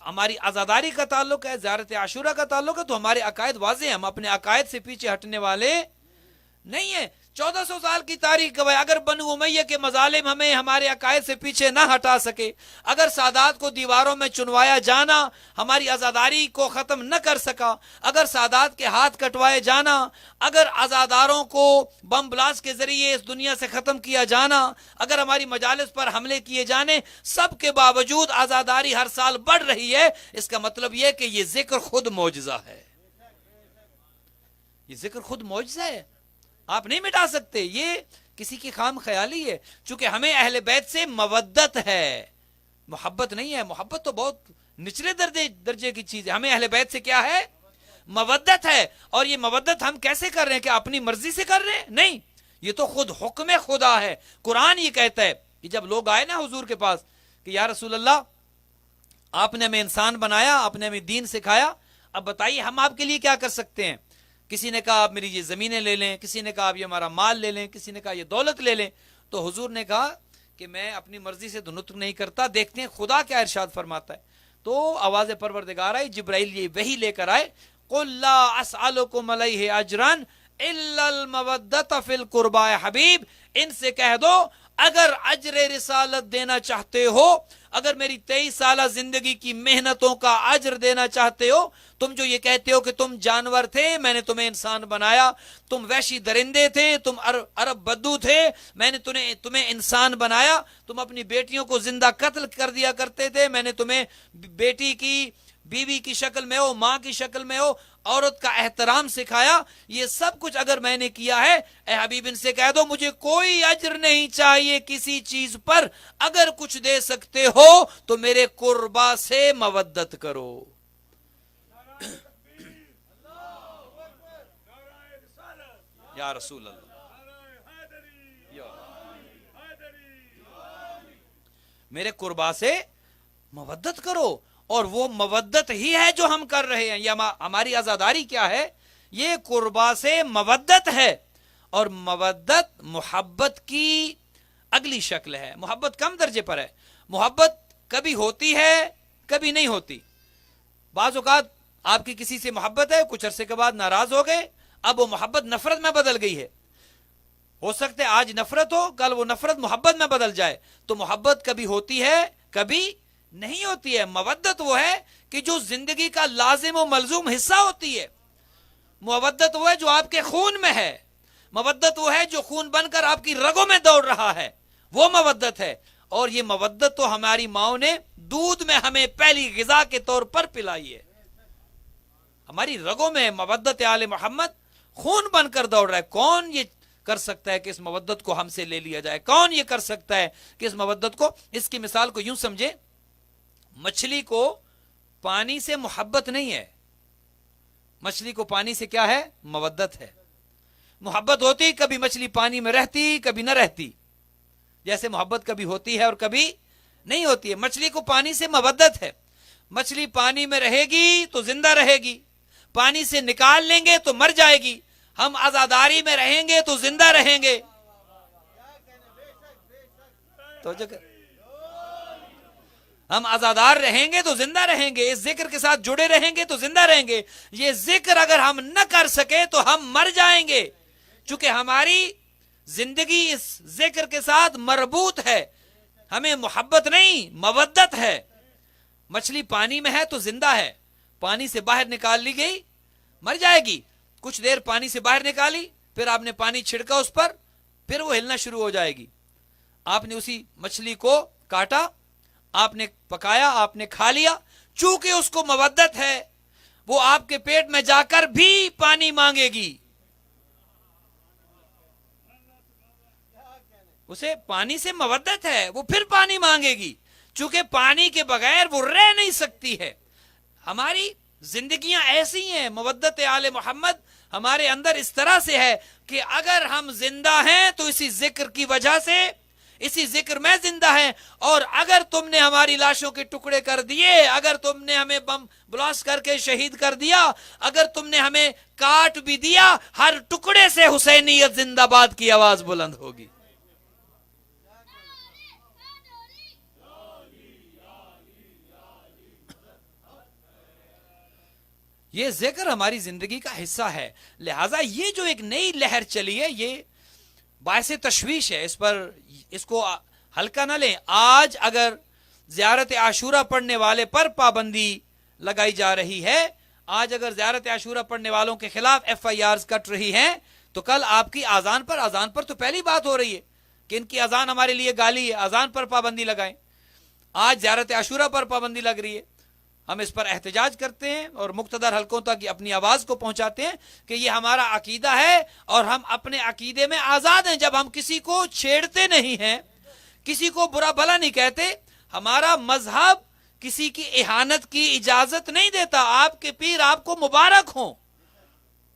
Speaker 3: ہماری عزاداری کا تعلق ہے، زیارت عاشورہ کا تعلق ہے، تو ہمارے عقائد واضح ہیں، ہم اپنے عقائد سے پیچھے ہٹنے والے نہیں ہیں۔ 1400 سال کی تاریخ گواہ، اگر بنو امیہ کے مظالم ہمیں ہمارے عقائد سے پیچھے نہ ہٹا سکے، اگر سادات کو دیواروں میں چنوایا جانا ہماری عزاداری کو ختم نہ کر سکا، اگر سادات کے ہاتھ کٹوائے جانا، اگر عزاداروں کو بم بلاسٹ کے ذریعے اس دنیا سے ختم کیا جانا، اگر ہماری مجالس پر حملے کیے جانے، سب کے باوجود عزاداری ہر سال بڑھ رہی ہے، اس کا مطلب یہ کہ یہ ذکر خود معجزہ ہے، یہ ذکر خود معجزہ ہے، آپ نہیں مٹا سکتے، یہ کسی کی خام خیالی ہے۔ چونکہ ہمیں اہل بیت سے مودت ہے، محبت نہیں ہے، محبت تو بہت نچلے درجے کی چیز ہے، ہمیں اہل بیت سے کیا ہے؟ مودت ہے۔ اور یہ مودت ہم کیسے کر رہے ہیں؟ کہ اپنی مرضی سے کر رہے ہیں؟ نہیں، یہ تو خود حکم خدا ہے۔ قرآن یہ کہتا ہے کہ جب لوگ آئے نا حضور کے پاس کہ یا رسول اللہ آپ نے ہمیں انسان بنایا، آپ نے ہمیں دین سکھایا، اب بتائیے ہم آپ کے لیے کیا کر سکتے ہیں؟ کسی نے کہا آپ میری یہ زمینیں لے لیں، کسی نے کہا آپ یہ ہمارا مال لے لیں، کسی نے کہا یہ دولت لے لیں۔ تو حضور نے کہا کہ میں اپنی مرضی سے تو نطق نہیں کرتا، دیکھتے ہیں خدا کیا ارشاد فرماتا ہے۔ تو آواز پروردگار آئی، جبرائیل یہ وحی لے کر آئے، قُلْ لَا أَسْأَلُكُمْ عَلَيْهِ أَجْرًا إِلَّا الْمَوَدَّةَ فِي الْقُرْبَى حبیب، ان سے کہہ دو اگر اجر رسالت دینا چاہتے ہو، اگر میری 23 سالہ زندگی کی محنتوں کا اجر دینا چاہتے ہو، تم جو یہ کہتے ہو کہ تم جانور تھے میں نے تمہیں انسان بنایا، تم وحشی درندے تھے، تم عرب بدو تھے، میں نے تمہیں انسان بنایا، تم اپنی بیٹیوں کو زندہ قتل کر دیا کرتے تھے، میں نے تمہیں بیٹی کی بیوی کی شکل میں ہو، ماں کی شکل میں ہو، عورت کا احترام سکھایا، یہ سب کچھ اگر میں نے کیا ہے، اے حبیب ان سے کہہ دو مجھے کوئی اجر نہیں چاہیے کسی چیز پر، اگر کچھ دے سکتے ہو تو میرے قربا سے مودت کرو۔ یا رسول اللہ، میرے قربا سے مودت کرو، اور وہ مودت ہی ہے جو ہم کر رہے ہیں۔ یہ ہماری عزاداری کیا ہے؟ یہ قربا سے مودت ہے، اور مودت محبت کی اگلی شکل ہے۔ محبت کم درجے پر ہے، محبت کبھی ہوتی ہے کبھی نہیں ہوتی۔ بعض اوقات آپ کی کسی سے محبت ہے، کچھ عرصے کے بعد ناراض ہو گئے، اب وہ محبت نفرت میں بدل گئی ہے۔ ہو سکتا ہے آج نفرت ہو، کل وہ نفرت محبت میں بدل جائے۔ تو محبت کبھی ہوتی ہے کبھی نہیں ہوتی ہے۔ مودت وہ ہے کہ جو زندگی کا لازم و ملزوم حصہ ہوتی ہے، مودت وہ ہے جو آپ کے خون میں ہے، مودت وہ ہے جو خون بن کر آپ کی رگوں میں دوڑ رہا ہے، وہ مودت ہے۔ اور یہ مودت تو ہماری ماؤں نے دودھ میں ہمیں پہلی غذا کے طور پر پلائی ہے، ہماری رگوں میں مودت آل محمد خون بن کر دوڑ رہا ہے۔ کون یہ کر سکتا ہے کہ اس مودت کو ہم سے لے لیا جائے؟ کون یہ کر سکتا ہے کہ اس مودت کو؟ اس کی مثال کو یوں سمجھے، مچھلی کو پانی سے محبت نہیں ہے، مچھلی کو پانی سے کیا ہے؟ مودت ہے۔ محبت ہوتی کبھی مچھلی پانی میں رہتی کبھی نہ رہتی، جیسے محبت کبھی ہوتی ہے اور کبھی نہیں ہوتی ہے۔ مچھلی کو پانی سے مودت ہے، مچھلی پانی میں رہے گی تو زندہ رہے گی، پانی سے نکال لیں گے تو مر جائے گی۔ ہم عزاداری میں رہیں گے تو زندہ رہیں گے۔ تو ہم عزادار رہیں گے تو زندہ رہیں گے، اس ذکر کے ساتھ جڑے رہیں گے تو زندہ رہیں گے۔ یہ ذکر اگر ہم نہ کر سکے تو ہم مر جائیں گے، چونکہ ہماری زندگی اس ذکر کے ساتھ مربوط ہے۔ ہمیں محبت نہیں، مودت ہے۔ مچھلی پانی میں ہے تو زندہ ہے، پانی سے باہر نکال لی گئی مر جائے گی۔ کچھ دیر پانی سے باہر نکالی، پھر آپ نے پانی چھڑکا اس پر، پھر وہ ہلنا شروع ہو جائے گی۔ آپ نے اسی مچھلی کو کاٹا، آپ نے پکایا، آپ نے کھا لیا، چونکہ اس کو مودت ہے، وہ آپ کے پیٹ میں جا کر بھی پانی مانگے گی۔ اسے پانی سے مودت ہے، وہ پھر پانی مانگے گی، چونکہ پانی کے بغیر وہ رہ نہیں سکتی ہے۔ ہماری زندگیاں ایسی ہیں، مودت آل محمد ہمارے اندر اس طرح سے ہے کہ اگر ہم زندہ ہیں تو اسی ذکر کی وجہ سے، اسی ذکر میں زندہ ہیں، اور اگر تم نے ہماری لاشوں کے ٹکڑے کر دیے، اگر تم نے ہمیں بم بلاسٹ کر کے شہید کر دیا، اگر تم نے ہمیں کاٹ بھی دیا، ہر ٹکڑے سے حسینیت زندہ باد کی آواز بلند ہوگی۔ یہ ذکر ہماری زندگی کا حصہ ہے. لہٰذا یہ جو ایک نئی لہر چلی ہے یہ باعث تشویش ہے, اس کو ہلکا نہ لیں. آج اگر زیارت عاشورہ پڑھنے والے پر پابندی لگائی جا رہی ہے, آج اگر زیارت عاشورہ پڑھنے والوں کے خلاف FIRs کٹ رہی ہیں, تو کل آپ کی اذان پر تو پہلی بات ہو رہی ہے کہ ان کی اذان ہمارے لیے گالی ہے, اذان پر پابندی لگائیں. آج زیارت عاشورہ پر پابندی لگ رہی ہے, ہم اس پر احتجاج کرتے ہیں اور مقتدر حلقوں تک اپنی آواز کو پہنچاتے ہیں کہ یہ ہمارا عقیدہ ہے اور ہم اپنے عقیدے میں آزاد ہیں. جب ہم کسی کو چھیڑتے نہیں ہیں, کسی کو برا بھلا نہیں کہتے, ہمارا مذہب کسی کی اہانت کی اجازت نہیں دیتا. آپ کے پیر آپ کو مبارک ہوں,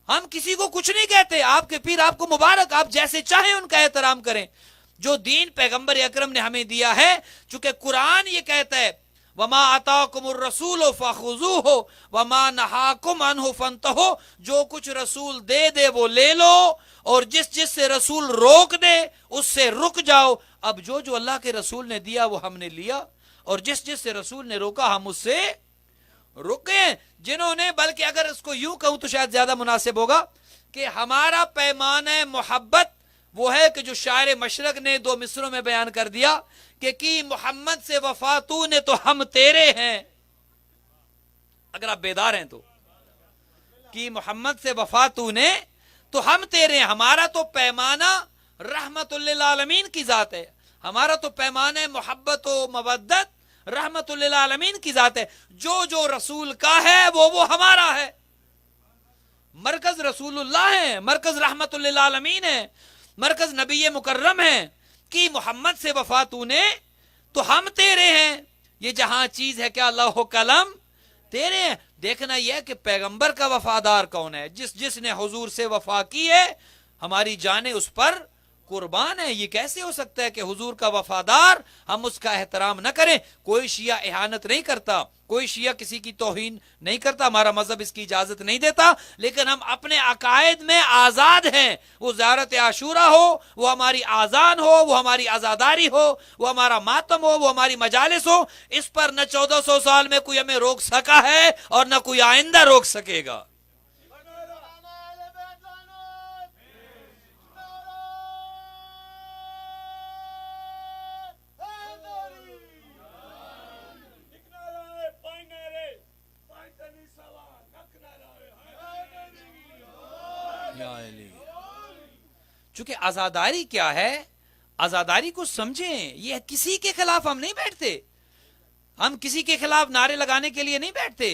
Speaker 3: ہم کسی کو کچھ نہیں کہتے, آپ کے پیر آپ کو مبارک, آپ جیسے چاہیں ان کا احترام کریں. جو دین پیغمبر اکرم نے ہمیں دیا ہے, چونکہ قرآن یہ کہتا ہے وَمَا آتَاكُمُ الرَّسُولُ فَخُذُوهُ وَمَا نَهَاكُمْ عَنْهُ فَانْتَهُوا, جو کچھ رسول دے وہ لے لو, اور جس سے رسول روک دے اس سے رک جاؤ. اب جو اللہ کے رسول نے دیا وہ ہم نے لیا, اور جس سے رسول نے روکا ہم اس سے رکے. جنہوں نے, بلکہ اگر اس کو یوں کہوں تو شاید زیادہ مناسب ہوگا کہ ہمارا پیمانہ محبت وہ ہے کہ جو شاعر مشرق نے 2 مصروں میں بیان کر دیا کہ کی محمد سے وفا تو نے تو ہم تیرے ہیں. اگر آپ بیدار ہیں تو کی محمد سے وفا تو نے تو ہم تیرے ہیں. ہمارا تو پیمانہ رحمت للعالمین کی ذات ہے, ہمارا تو پیمانہ محبت و مودت رحمت للعالمین کی ذات ہے. جو رسول کا ہے وہ ہمارا ہے. مرکز رسول اللہ ہے, مرکز رحمت للعالمین ہے, مرکز نبی مکرم ہے. کہ محمد سے وفا تو نے تو ہم تیرے ہیں. یہ جہاں چیز ہے کیا لوح و قلم تیرے ہیں. دیکھنا یہ ہے کہ پیغمبر کا وفادار کون ہے. جس نے حضور سے وفا کی ہے ہماری جانیں اس پر قربان ہے. یہ کیسے ہو سکتا ہے کہ حضور کا وفادار ہم اس کا احترام نہ کریں. کوئی شیعہ اہانت نہیں کرتا, کوئی شیعہ کسی کی توہین نہیں کرتا, ہمارا مذہب اس کی اجازت نہیں دیتا, لیکن ہم اپنے عقائد میں آزاد ہیں. وہ زیارت عاشورہ ہو, وہ ہماری آذان ہو, وہ ہماری عزاداری ہو, وہ ہمارا ماتم ہو, وہ ہماری مجالس ہو, اس پر نہ 1400 سال میں کوئی ہمیں روک سکا ہے اور نہ کوئی آئندہ روک سکے گا. چونکہ عزاداری کیا ہے, عزاداری کو سمجھیں. یہ کسی کے خلاف ہم نہیں بیٹھتے, ہم کسی کے خلاف نعرے لگانے کے لیے نہیں بیٹھتے.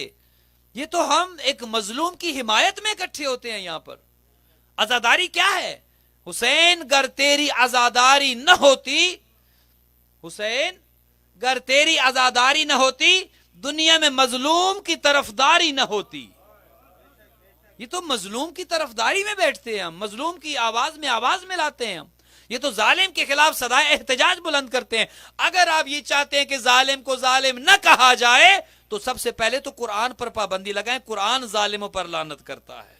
Speaker 3: یہ تو ہم ایک مظلوم کی حمایت میں اکٹھے ہوتے ہیں. یہاں پر عزاداری کیا ہے؟ حسین گر تیری عزاداری نہ ہوتی, حسین گر تیری عزاداری نہ ہوتی, دنیا میں مظلوم کی طرفداری نہ ہوتی. یہ تو مظلوم کی طرفداری میں بیٹھتے ہیں ہم, مظلوم کی آواز میں آواز ملاتے ہیں ہم. یہ تو ظالم کے خلاف صدائے احتجاج بلند کرتے ہیں. اگر آپ یہ چاہتے ہیں کہ ظالم کو ظالم نہ کہا جائے تو سب سے پہلے تو قرآن پر پابندی لگائیں. قرآن ظالموں پر لعنت کرتا ہے.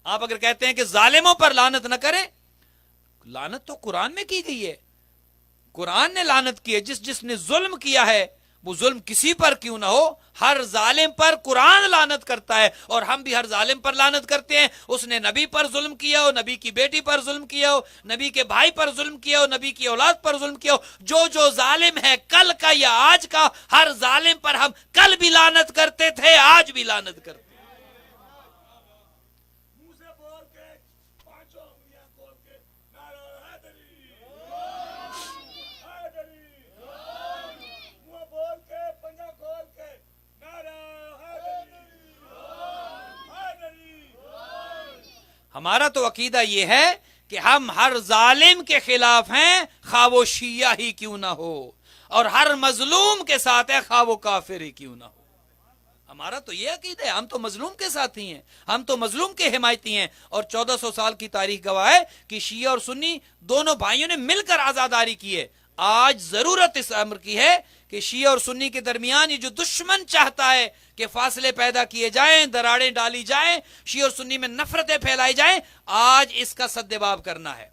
Speaker 3: آپ اگر کہتے ہیں کہ ظالموں پر لعنت نہ کریں, لعنت تو قرآن میں کی گئی ہے, قرآن نے لعنت کی ہے. جس نے ظلم کیا ہے وہ ظلم کسی پر کیوں نہ ہو, ہر ظالم پر قرآن لعنت کرتا ہے. اور ہم بھی ہر ظالم پر لعنت کرتے ہیں. اس نے نبی پر ظلم کیا ہو, نبی کی بیٹی پر ظلم کیا ہو, نبی کے بھائی پر ظلم کیا ہو, نبی کی اولاد پر ظلم کیا ہو, جو ظالم ہے کل کا یا آج کا, ہر ظالم پر ہم کل بھی لعنت کرتے تھے, آج بھی لعنت کرتے ہیں. ہمارا تو عقیدہ یہ ہے کہ ہم ہر ظالم کے خلاف ہیں, خواہ وہ شیعہ ہی کیوں نہ ہو, اور ہر مظلوم کے ساتھ ہے خواہ وہ کافر ہی کیوں نہ ہو. ہمارا تو یہ عقیدہ ہے, ہم تو مظلوم کے ساتھی ہیں, ہم تو مظلوم کے حمایتی ہیں. اور 1400 سال کی تاریخ گواہ ہے کہ شیعہ اور سنی دونوں بھائیوں نے مل کر عزاداری کی ہے. آج ضرورت اس امر کی ہے کہ شیعہ اور سنی کے درمیان یہ جو دشمن چاہتا ہے کہ فاصلے پیدا کیے جائیں, دراڑیں ڈالی جائیں, شیعہ اور سنی میں نفرتیں پھیلائی جائیں, آج اس کا سدباب کرنا ہے.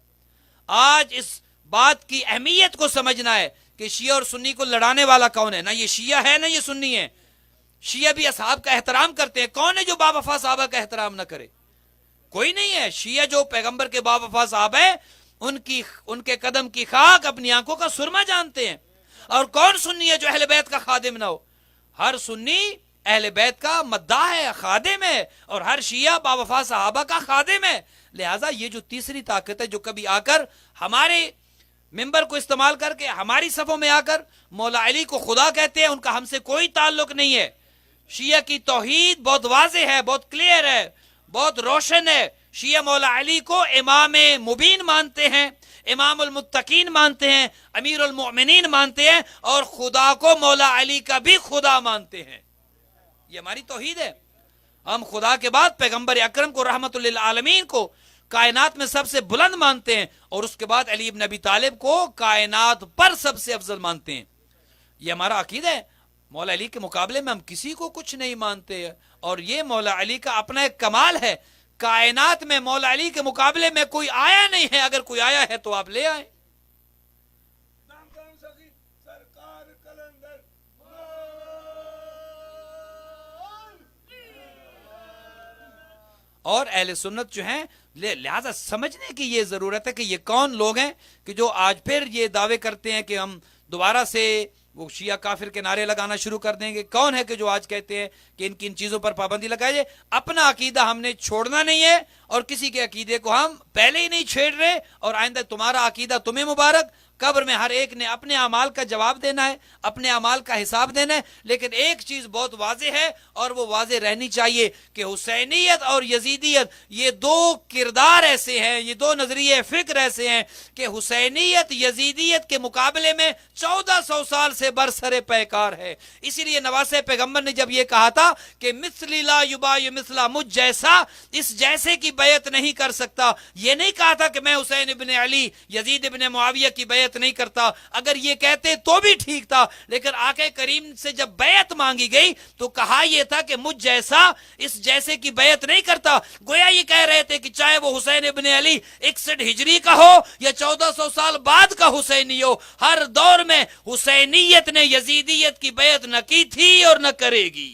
Speaker 3: آج اس بات کی اہمیت کو سمجھنا ہے کہ شیعہ اور سنی کو لڑانے والا کون ہے. نہ یہ شیعہ ہے نہ یہ سنی ہے. شیعہ بھی اصحاب کا احترام کرتے ہیں. کون ہے جو باوفا صحابہ کا احترام نہ کرے؟ کوئی نہیں ہے. شیعہ جو پیغمبر کے باوفا صاحب ہیں ان کے قدم کی خاک اپنی آنکھوں کا سرما جانتے ہیں. اور کون سنی ہے جو اہل بیت کا خادم نہ ہو؟ ہر سنی اہل بیت کا مداح ہے، خادم ہے، اور ہر شیعہ باوفا صحابہ کا خادم ہے. لہٰذا یہ جو تیسری طاقت ہے جو کبھی آ کر ہمارے ممبر کو استعمال کر کے ہماری صفوں میں آ کر مولا علی کو خدا کہتے ہیں، ان کا ہم سے کوئی تعلق نہیں ہے. شیعہ کی توحید بہت واضح ہے، بہت کلیئر ہے، بہت روشن ہے. شیعہ مولا علی کو امام مبین مانتے ہیں، امام المتقین مانتے ہیں، امیر المؤمنین مانتے ہیں، اور خدا کو مولا علی کا بھی خدا مانتے ہیں. یہ ہماری توحید ہے. ہم خدا کے بعد پیغمبر اکرم کو رحمت للعالمین کو کائنات میں سب سے بلند مانتے ہیں، اور اس کے بعد علی بن ابی طالب کو کائنات پر سب سے افضل مانتے ہیں. یہ ہمارا عقیدہ ہے. مولا علی کے مقابلے میں ہم کسی کو کچھ نہیں مانتے، اور یہ مولا علی کا اپنا ایک کمال ہے. کائنات میں مولا علی کے مقابلے میں کوئی آیا نہیں ہے. اگر کوئی آیا ہے تو آپ لے آئیں. اور اہل سنت جو ہیں لہذا سمجھنے کی یہ ضرورت ہے کہ یہ کون لوگ ہیں کہ جو آج پھر یہ دعوے کرتے ہیں کہ ہم دوبارہ سے وہ شیعہ کافر کے نعرے لگانا شروع کر دیں گے. کون ہے کہ جو آج کہتے ہیں کہ ان چیزوں پر پابندی لگائی جائے؟ اپنا عقیدہ ہم نے چھوڑنا نہیں ہے، اور کسی کے عقیدے کو ہم پہلے ہی نہیں چھیڑ رہے. اور آئندہ تمہارا عقیدہ تمہیں مبارک. قبر میں ہر ایک نے اپنے اعمال کا جواب دینا ہے، اپنے اعمال کا حساب دینا ہے. لیکن ایک چیز بہت واضح ہے اور وہ واضح رہنی چاہیے کہ حسینیت اور یزیدیت یہ دو کردار ایسے ہیں، یہ دو نظریے فکر ایسے ہیں کہ حسینیت یزیدیت کے مقابلے میں 1400 سال سے برسر پیکار ہے. اسی لیے نواسہ پیغمبر نے جب یہ کہا تھا کہ مثلی لا یبای مثلا، مجھ جیسا اس جیسے کی بیعت نہیں کر سکتا، یہ نہیں کہا تھا کہ میں حسین ابن علی یزید ابن معاویہ کی بیعت نہیں کرتا. اگر یہ کہتے تو بھی ٹھیک تھا، لیکن آقا کریم سے جب بیعت مانگی گئی تو کہا یہ تھا کہ مجھ جیسا اس جیسے کی بیعت نہیں کرتا. گویا یہ کہہ رہے تھے کہ چاہے وہ حسین ابن علی 61 ہجری کا ہو یا 1400 سال بعد کا حسینی ہو، ہر دور میں حسینیت نے یزیدیت کی بیعت نہ کی تھی اور نہ کرے گی.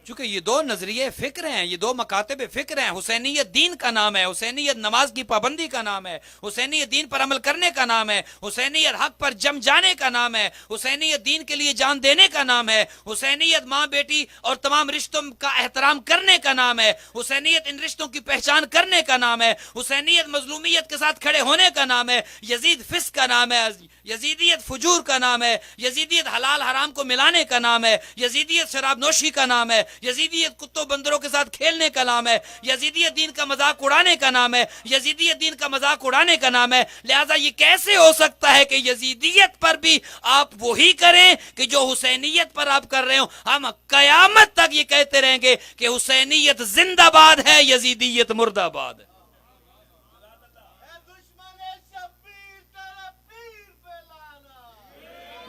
Speaker 3: چونکہ یہ دو نظریے فکر ہیں، یہ دو مکاتب فکر ہیں. حسینیت دین کا نام ہے، حسینیت نماز کی پابندی کا نام ہے، حسینیت دین پر عمل کرنے کا نام ہے، حسینیت حق پر جم جانے کا نام ہے، حسینیت دین کے لیے جان دینے کا نام ہے، حسینیت ماں بیٹی اور تمام رشتوں کا احترام کرنے کا نام ہے، حسینیت ان رشتوں کی پہچان کرنے کا نام ہے، حسینیت مظلومیت کے ساتھ کھڑے ہونے کا نام ہے. یزید فسق کا نام ہے، یزیدیت فجور کا نام ہے، یزیدیت حلال حرام کو ملانے کا نام ہے، یزیدیت شراب نوشی کا نام ہے، یزیدیت کتوں بندروں کے ساتھ کھیلنے کا نام ہے، یزیدیت دین کا مذاق اڑانے کا نام ہے، یزیدیت دین کا مذاق اڑانے کا نام ہے. لہٰذا یہ کیسے ہو سکتا ہے کہ یزیدیت پر بھی آپ وہی کریں کہ جو حسینیت پر آپ کر رہے ہو؟ ہم قیامت تک یہ کہتے رہیں گے کہ حسینیت زندہ باد ہے، یزیدیت مردہ آباد ہے.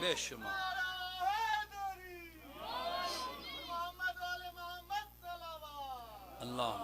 Speaker 3: بے شمار اللہ.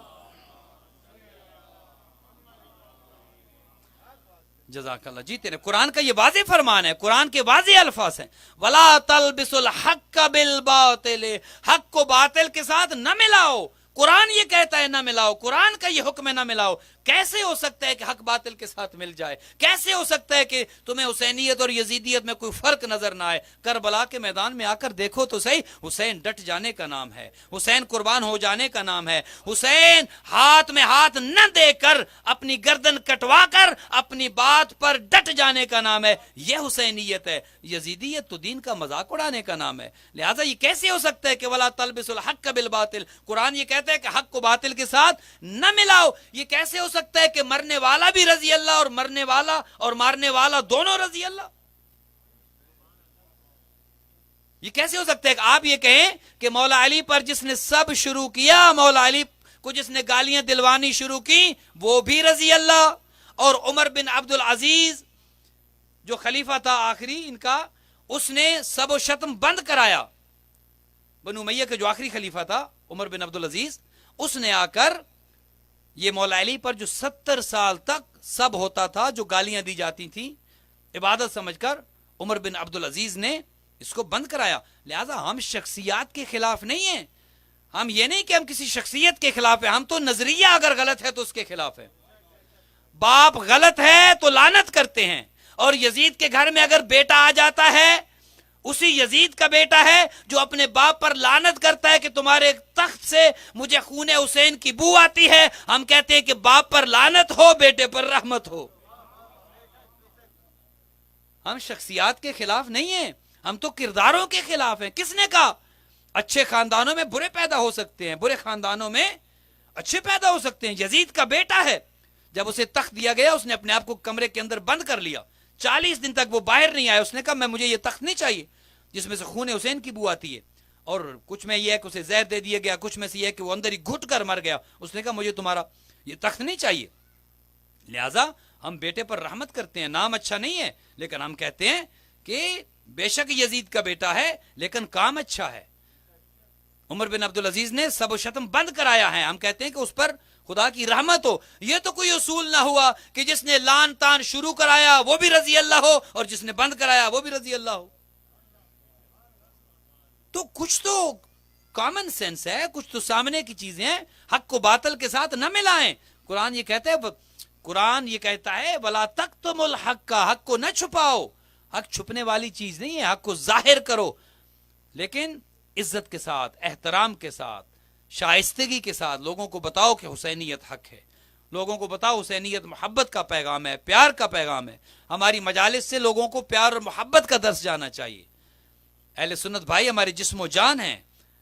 Speaker 3: جزاک اللہ. جی تیرے قرآن کا یہ واضح فرمان ہے، قرآن کے واضح الفاظ ہیں، وَلَا تَلْبِسُ الْحَقَّ بِالْبَاطِلِ، حق کو باطل کے ساتھ نہ ملاؤ. قرآن یہ کہتا ہے نہ ملاؤ، قرآن کا یہ حکم ہے نہ ملاؤ. کیسے ہو سکتا ہے کہ حق باطل کے ساتھ مل جائے؟ کیسے ہو سکتا ہے کہ تمہیں حسینیت اور یزیدیت میں کوئی فرق نظر نہ آئے؟ کربلا کے میدان میں آ کر دیکھو تو صحیح، حسین ڈٹ جانے کا نام ہے، حسین قربان ہو جانے کا نام ہے، حسین ہاتھ میں ہاتھ نہ دے کر اپنی گردن کٹوا کر اپنی بات پر ڈٹ جانے کا نام ہے. یہ حسینیت ہے. یزیدیت تو دین کا مذاق اڑانے کا نام ہے. لہٰذا یہ کیسے ہو سکتا ہے کہ وَلَا تَلْبِسُ الْحَقَّ بِالْبَاطِلِ، قرآن یہ کہتا ہے کہ حق کو باطل کے ساتھ نہ ملاؤ. یہ کیسے ہو سکتا ہے کہ مرنے والا بھی رضی اللہ اور مرنے والا اور مارنے والا دونوں رضی اللہ؟ یہ کیسے ہو سکتا ہے کہ آپ یہ کہیں کہ مولا علی پر جس نے سب شروع کیا، مولا علی کو جس نے گالیاں دلوانی شروع کی وہ بھی رضی اللہ، اور عمر بن عبد العزیز جو خلیفہ تھا آخری ان کا، اس نے سب و شتم بند کرایا. بنو امیہ کے جو آخری خلیفہ تھا عمر بن عبد العزیز، اس نے آ کر یہ مولا علی پر جو 70 سال تک سب ہوتا تھا، جو گالیاں دی جاتی تھیں، عبادت سمجھ کر عمر بن عبدالعزیز نے اس کو بند کرایا. لہذا ہم شخصیات کے خلاف نہیں ہیں، ہم یہ نہیں کہ ہم کسی شخصیت کے خلاف ہیں، ہم تو نظریہ اگر غلط ہے تو اس کے خلاف ہے. باپ غلط ہے تو لعنت کرتے ہیں، اور یزید کے گھر میں اگر بیٹا آ جاتا ہے، اسی یزید کا بیٹا ہے جو اپنے باپ پر لعنت کرتا ہے کہ تمہارے تخت سے مجھے خون حسین کی بو آتی ہے، ہم کہتے ہیں کہ باپ پر لعنت ہو، بیٹے پر رحمت ہو. ہم شخصیات کے خلاف نہیں ہیں، ہم تو کرداروں کے خلاف ہیں. کس نے کہا اچھے خاندانوں میں برے پیدا ہو سکتے ہیں، برے خاندانوں میں اچھے پیدا ہو سکتے ہیں؟ یزید کا بیٹا ہے، جب اسے تخت دیا گیا اس نے اپنے آپ کو کمرے کے اندر بند کر لیا، 40 دن تک وہ باہر نہیں آیا. اس نے کہا مجھے یہ تخت نہیں چاہیے جس میں سے خون حسین کی بو آتی ہے. اور کچھ میں یہ ہے کہ اسے زہر دے دیا گیا، کچھ میں سے یہ ہے کہ وہ اندر ہی گھٹ کر مر گیا. اس نے کہا مجھے تمہارا یہ تخت نہیں چاہیے. لہذا ہم بیٹے پر رحمت کرتے ہیں، نام اچھا نہیں ہے لیکن ہم کہتے ہیں کہ بے شک یزید کا بیٹا ہے لیکن کام اچھا ہے. عمر بن عبدالعزیز نے سب و شتم بند کرایا ہے، ہم کہتے ہیں کہ اس پر خدا کی رحمت ہو. یہ تو کوئی اصول نہ ہوا کہ جس نے لان تان شروع کرایا وہ بھی رضی اللہ ہو اور جس نے بند کرایا وہ بھی رضی اللہ ہو. تو کچھ تو کامن سینس ہے، کچھ تو سامنے کی چیزیں ہیں. حق کو باطل کے ساتھ نہ ملائیں. قرآن یہ کہتا ہے وَلَا تَكْتُمُوا الْحَقَّ، حق کو نہ چھپاؤ. حق چھپنے والی چیز نہیں ہے، حق کو ظاہر کرو لیکن عزت کے ساتھ، احترام کے ساتھ، شائستگی کے ساتھ. لوگوں کو بتاؤ کہ حسینیت حق ہے، لوگوں کو بتاؤ حسینیت محبت کا پیغام ہے، پیار کا پیغام ہے. ہماری مجالس سے لوگوں کو پیار اور محبت کا درس جانا چاہیے. اہل سنت بھائی ہمارے جسم و جان ہیں،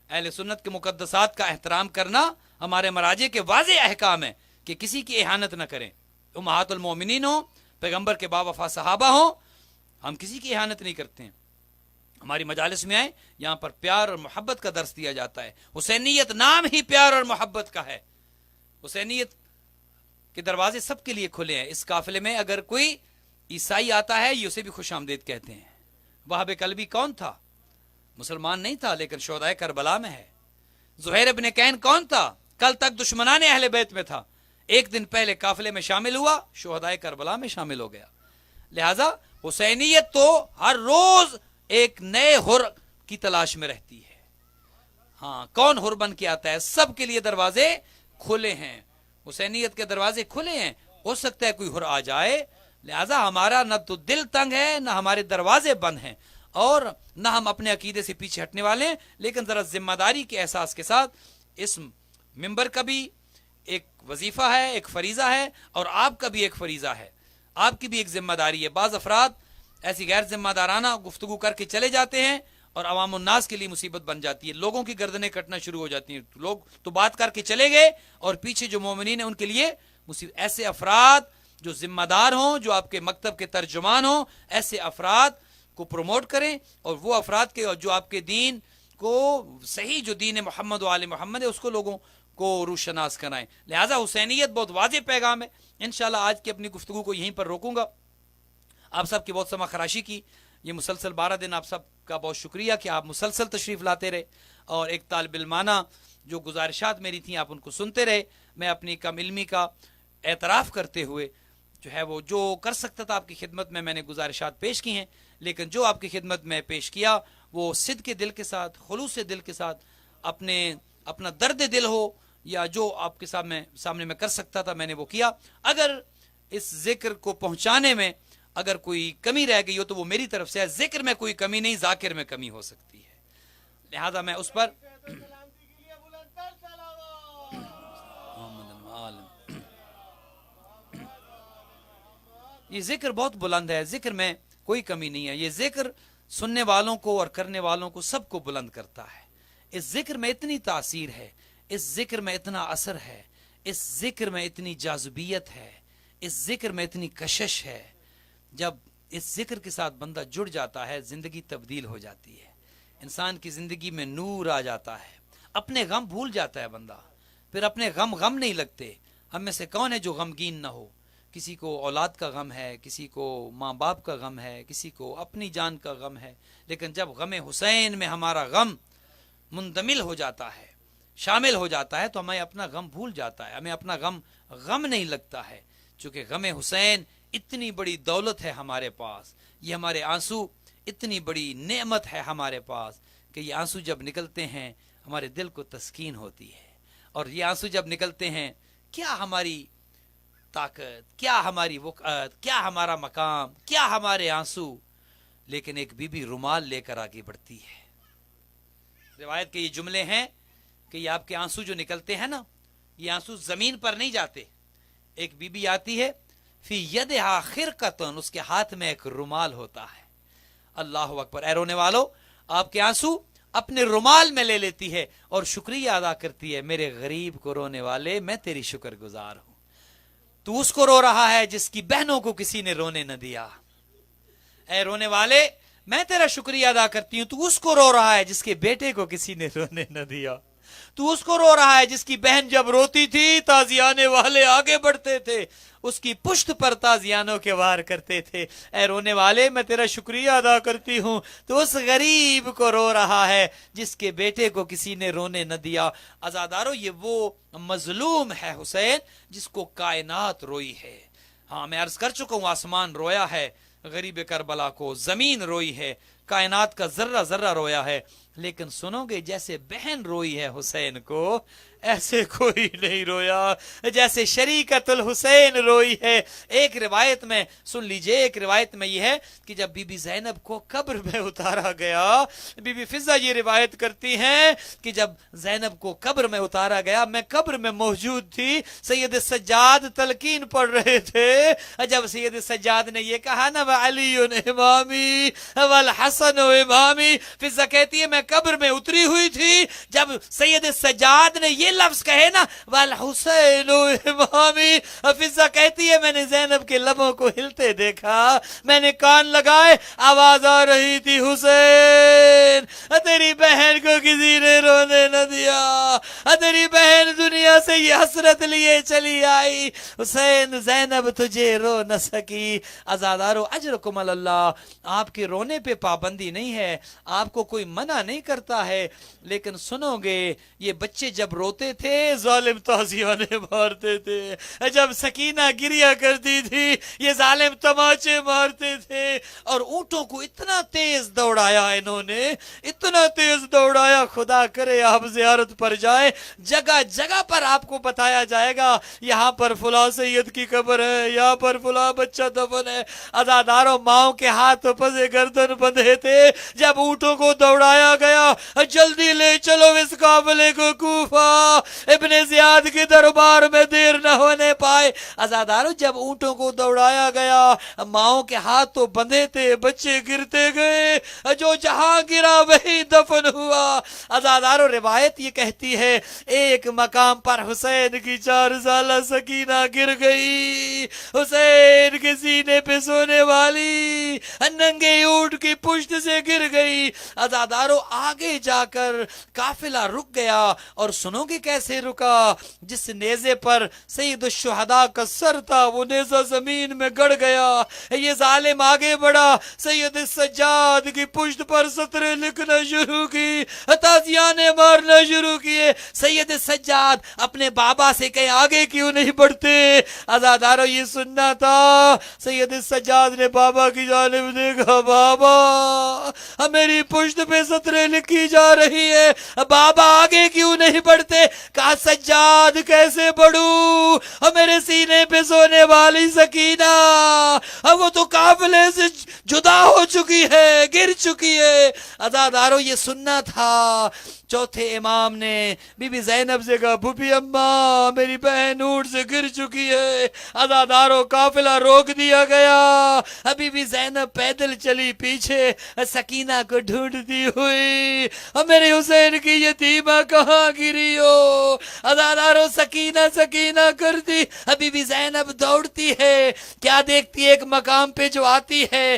Speaker 3: اہل سنت کے مقدسات کا احترام کرنا ہمارے مراجع کے واضح احکام ہے کہ کسی کی اہانت نہ کریں. امہات المومنین ہوں، پیغمبر کے باوفا صحابہ ہوں، ہم کسی کی اہانت نہیں کرتے ہیں. ہماری مجالس میں آئے، یہاں پر پیار اور محبت کا درس دیا جاتا ہے. حسینیت نام ہی پیار اور محبت کا ہے. حسینیت کے دروازے سب کے لیے کھلے ہیں. اس قافلے میں اگر کوئی عیسائی آتا ہے یہ اسے بھی خوش آمدید کہتے ہیں. وہاب قلبی کون تھا؟ مسلمان نہیں تھا لیکن شہدائے کربلا میں ہے. زہیر ابن کین کون تھا؟ کل تک دشمنان اہل بیت میں تھا، ایک دن پہلے قافلے میں شامل ہوا، شہدائے کربلا میں شامل ہو گیا. لہذا حسینیت تو ہر روز ایک نئے حر کی تلاش میں رہتی ہے. ہاں، کون حر بن کے آتا ہے؟ سب کے لیے دروازے کھلے ہیں، حسینیت کے دروازے کھلے ہیں. ہو سکتا ہے کوئی حر آ جائے. لہذا ہمارا نہ تو دل تنگ ہے، نہ ہمارے دروازے بند ہیں، اور نہ ہم اپنے عقیدے سے پیچھے ہٹنے والے ہیں. لیکن ذرا ذمہ داری کے احساس کے ساتھ اس ممبر کا بھی ایک وظیفہ ہے، ایک فریضہ ہے، اور آپ کا بھی ایک فریضہ ہے، آپ کی بھی ایک ذمہ داری ہے. بعض افراد ایسی غیر ذمہ دارانہ گفتگو کر کے چلے جاتے ہیں اور عوام الناس کے لیے مصیبت بن جاتی ہے. لوگوں کی گردنیں کٹنا شروع ہو جاتی ہیں. لوگ تو بات کر کے چلے گئے اور پیچھے جو مومنین ہیں ان کے لیے مصیبت. ایسے افراد جو ذمہ دار ہوں، جو آپ کے مکتب کے ترجمان ہوں، ایسے افراد کو پروموٹ کریں، اور وہ افراد کے جو آپ کے دین کو صحیح، جو دین محمد و آل محمد ہے، اس کو لوگوں کو روشناس کرائیں. لہذا حسینیت بہت واضح پیغام ہے. انشاءاللہ آج کی اپنی گفتگو کو یہیں پر روکوں گا. آپ سب کی بہت سما خراشی کی. یہ مسلسل 12 دن آپ سب کا بہت شکریہ کہ آپ مسلسل تشریف لاتے رہے، اور ایک طالب علمانہ جو گزارشات میری تھیں آپ ان کو سنتے رہے. میں اپنی کم علمی کا اعتراف کرتے ہوئے جو ہے وہ جو کر سکتا تھا آپ کی خدمت میں نے گزارشات پیش کی ہیں، لیکن جو آپ کی خدمت میں پیش کیا وہ صدق کے دل کے ساتھ، خلوص دل کے ساتھ، اپنا درد دل ہو یا جو آپ کے سامنے میں کر سکتا تھا میں نے وہ کیا. اگر اس ذکر کو پہنچانے میں اگر کوئی کمی رہ گئی ہو تو وہ میری طرف سے ہے. ذکر میں کوئی کمی نہیں، ذاکر میں کمی ہو سکتی ہے. لہذا میں اس پر یہ ذکر بہت بلند ہے، ذکر میں کوئی کمی نہیں ہے. یہ ذکر سننے والوں کو اور کرنے والوں کو سب کو بلند کرتا ہے. اس ذکر میں اتنی تاثیر ہے، اس ذکر میں اتنا اثر ہے، اس ذکر میں اتنی جاذبیت ہے، اس ذکر میں اتنی کشش ہے. جب اس ذکر کے ساتھ بندہ جڑ جاتا ہے زندگی تبدیل ہو جاتی ہے. انسان کی زندگی میں نور آ جاتا ہے، اپنے غم بھول جاتا ہے بندہ. پھر اپنے غم نہیں لگتے. ہم میں سے کون ہے جو غمگین نہ ہو؟ کسی کو اولاد کا غم ہے، کسی کو ماں باپ کا غم ہے، کسی کو اپنی جان کا غم ہے. لیکن جب غم حسین میں ہمارا غم مندمل ہو جاتا ہے، شامل ہو جاتا ہے تو ہمیں اپنا غم بھول جاتا ہے، ہمیں اپنا غم نہیں لگتا ہے، چونکہ غم حسین اتنی بڑی دولت ہے ہمارے پاس، یہ ہمارے آنسو اتنی بڑی نعمت ہے ہمارے پاس کہ یہ آنسو جب نکلتے ہیں ہمارے دل کو تسکین ہوتی ہے، اور یہ آنسو جب نکلتے ہیں کیا ہماری طاقت، کیا ہماری وقعت، کیا ہمارا مقام، کیا ہمارے آنسو، لیکن ایک بی بی رومال لے کر آگے بڑھتی ہے۔ روایت کے یہ جملے ہیں کہ یہ آپ کے آنسو جو نکلتے ہیں نا، یہ آنسو زمین پر نہیں جاتے، ایک بی بی آتی ہے، فی یدہا خرقۃ، اس کے ہاتھ میں ایک رومال ہوتا ہے۔ اللہ اکبر، اے رونے والو، آپ کے آنسو اپنے رومال میں لے لیتی ہے اور شکریہ ادا کرتی ہے، میرے غریب کو رونے والے میں تیری شکر گزار ہوں، تو اس کو رو رہا ہے جس کی بہنوں کو کسی نے رونے نہ دیا، اے رونے والے میں تیرا شکریہ ادا کرتی ہوں، تو اس کو رو رہا ہے جس کے بیٹے کو کسی نے رونے نہ دیا، تو اس کو رو رہا ہے جس کی بہن جب روتی تھی تازیانے والے آگے بڑھتے تھے، اس کی پشت پر تازیانوں کے وار کرتے تھے، اے رونے والے میں تیرا شکریہ ادا کرتی ہوں، تو اس غریب کو رو رہا ہے جس کے بیٹے کو کسی نے رونے نہ دیا۔ عزادارو، یہ وہ مظلوم ہے حسین جس کو کائنات روئی ہے۔ ہاں میں عرض کر چکا ہوں، آسمان رویا ہے غریب کربلا کو، زمین روئی ہے، کائنات کا ذرہ ذرہ رویا ہے، لیکن سنو گے جیسے بہن روئی ہے حسین کو، ایسے کوئی نہیں رویا جیسے شریکت الحسین روئی ہے۔ ایک روایت میں سن لیجئے، ایک روایت میں یہ ہے کہ جب بی بی زینب کو قبر میں اتارا گیا، بی بی فضہ یہ روایت کرتی ہیں کہ جب زینب کو قبر میں اتارا گیا، میں قبر میں موجود تھی، سید سجاد تلقین پڑھ رہے تھے، جب سید سجاد نے یہ کہا نا وعلی امامی والحسن امامی، فضہ کہتی ہے میں قبر میں اتری ہوئی تھی، جب سید سجاد نے یہ لفظ کہے نا والحسین امامی، فضہ کہتی ہے میں نے زینب کے لبوں کو ہلتے دیکھا، میں نے کان لگائے، آواز آ رہی تھی حسین تیری بہن کو کسی نے رونے نہ دیا، تیری بہن دنیا سے یہ حسرت لیے چلی آئی، حسین زینب تجھے رو نہ سکی۔ عزادارو اجرکم اللہ، آپ کے رونے پہ پابندی نہیں ہے، آپ کو کوئی منع نہیں کرتا ہے، لیکن سنو گے یہ بچے جب روتے تھے ظالم تازیانے مارتے تھے، جب سکینہ گریا کرتی تھی یہ ظالم تماچے مارتے تھے، اور اونٹوں کو اتنا تیز دوڑایا انہوں نے، اتنا تیز دوڑایا، خدا کرے آپ زیارت پر جائیں، جگہ جگہ پر آپ کو بتایا جائے گا یہاں پر فلاں سید کی قبر ہے، یہاں پر فلاں بچہ دفن ہے۔ عزاداروں ماؤں کے ہاتھ پسے گردن بندھے تھے، جب اونٹوں کو دوڑایا گیا جلدی لے چلو اس قافلے کو کوفہ، ابن زیاد کے دربار میں دیر نہ ہونے پائے۔ عزاداروں جب اونٹوں کو دوڑایا گیا ماؤں کے ہاتھ تو بندھے تھے، بچے گرتے گئے، جو جہاں گرا وہی دفن ہوا۔ عزاداروں روایت یہ کہتی ہے ایک مقام پر حسین کی 4 سالہ سکینہ گر گئی، حسین کے سینے پہ سونے والی ننگے اونٹ کی پشت سے گر گئی۔ عزاداروں آگے جا کر قافلہ رک گیا، اور سنو گے کیسے رکا، جس نیزے پر سید الشہداء کا سر تھا وہ نیزہ زمین میں گڑ گیا، یہ ظالم آگے بڑھا، سید سجاد کی پشت پر سطریں لکھنا شروع کی، تازیانے مارنا شروع کیے۔ سید سجاد اپنے بابا سے کہیں آگے کیوں نہیں بڑھتے؟ عزاداروں یہ سننا تھا، سید سجاد نے بابا کی جانب دیکھا، بابا میری پشت پہ سطریں لکھی جا رہی ہے، بابا آگے کیوں نہیں بڑھتے؟ کہا سجاد کیسے بڑھوں، میرے سینے پہ سونے والی سکینہ وہ تو قافلے سے جدا ہو چکی ہے، گر چکی ہے۔ عزاداروں یہ سننا تھا۔ چوتھے امام نے بی بی زینب سے کہا پھوپھی اماں میری بہن اونٹ سے گر چکی ہے۔ عزاداروں قافلہ روک دیا گیا، بی بی زینب پیدل چلی پیچھے سکینہ کو ڈھونڈتی ہوئی، میرے حسین کی یتیمہ کہاں گری ہو؟ عزاداروں سکینہ سکینہ کرتی، بی بی زینب دوڑتی ہے، کیا دیکھتی ہے ایک مقام پہ جو آتی ہے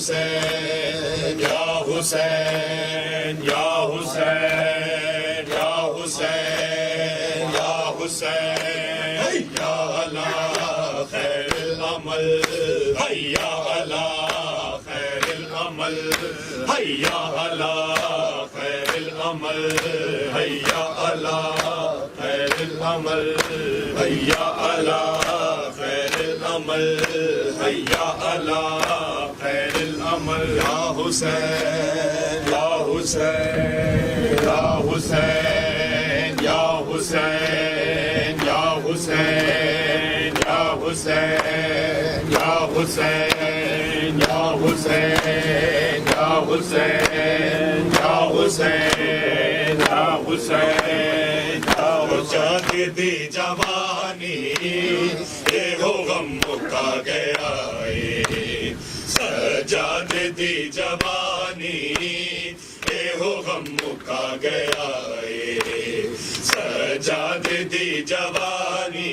Speaker 4: حسین یا حسین یا حسین یا حسین یا حسین یا علی خیر العمل حیا علی خیر العمل حیا علی خیر العمل حیا علی خیر العمل حیا علی خیر العمل حیا علی خیر العمل یا حسین یا حسین یا حسین یا حسین یا حسین یا حسین یا حسین یا حسین یا حسین یا حسین یا حسین یا حسین دی جوانی یہ ہو غم مکا گیا سجاد دی جوانی یہ ہو غم مکا گیا سجاد دی جوانی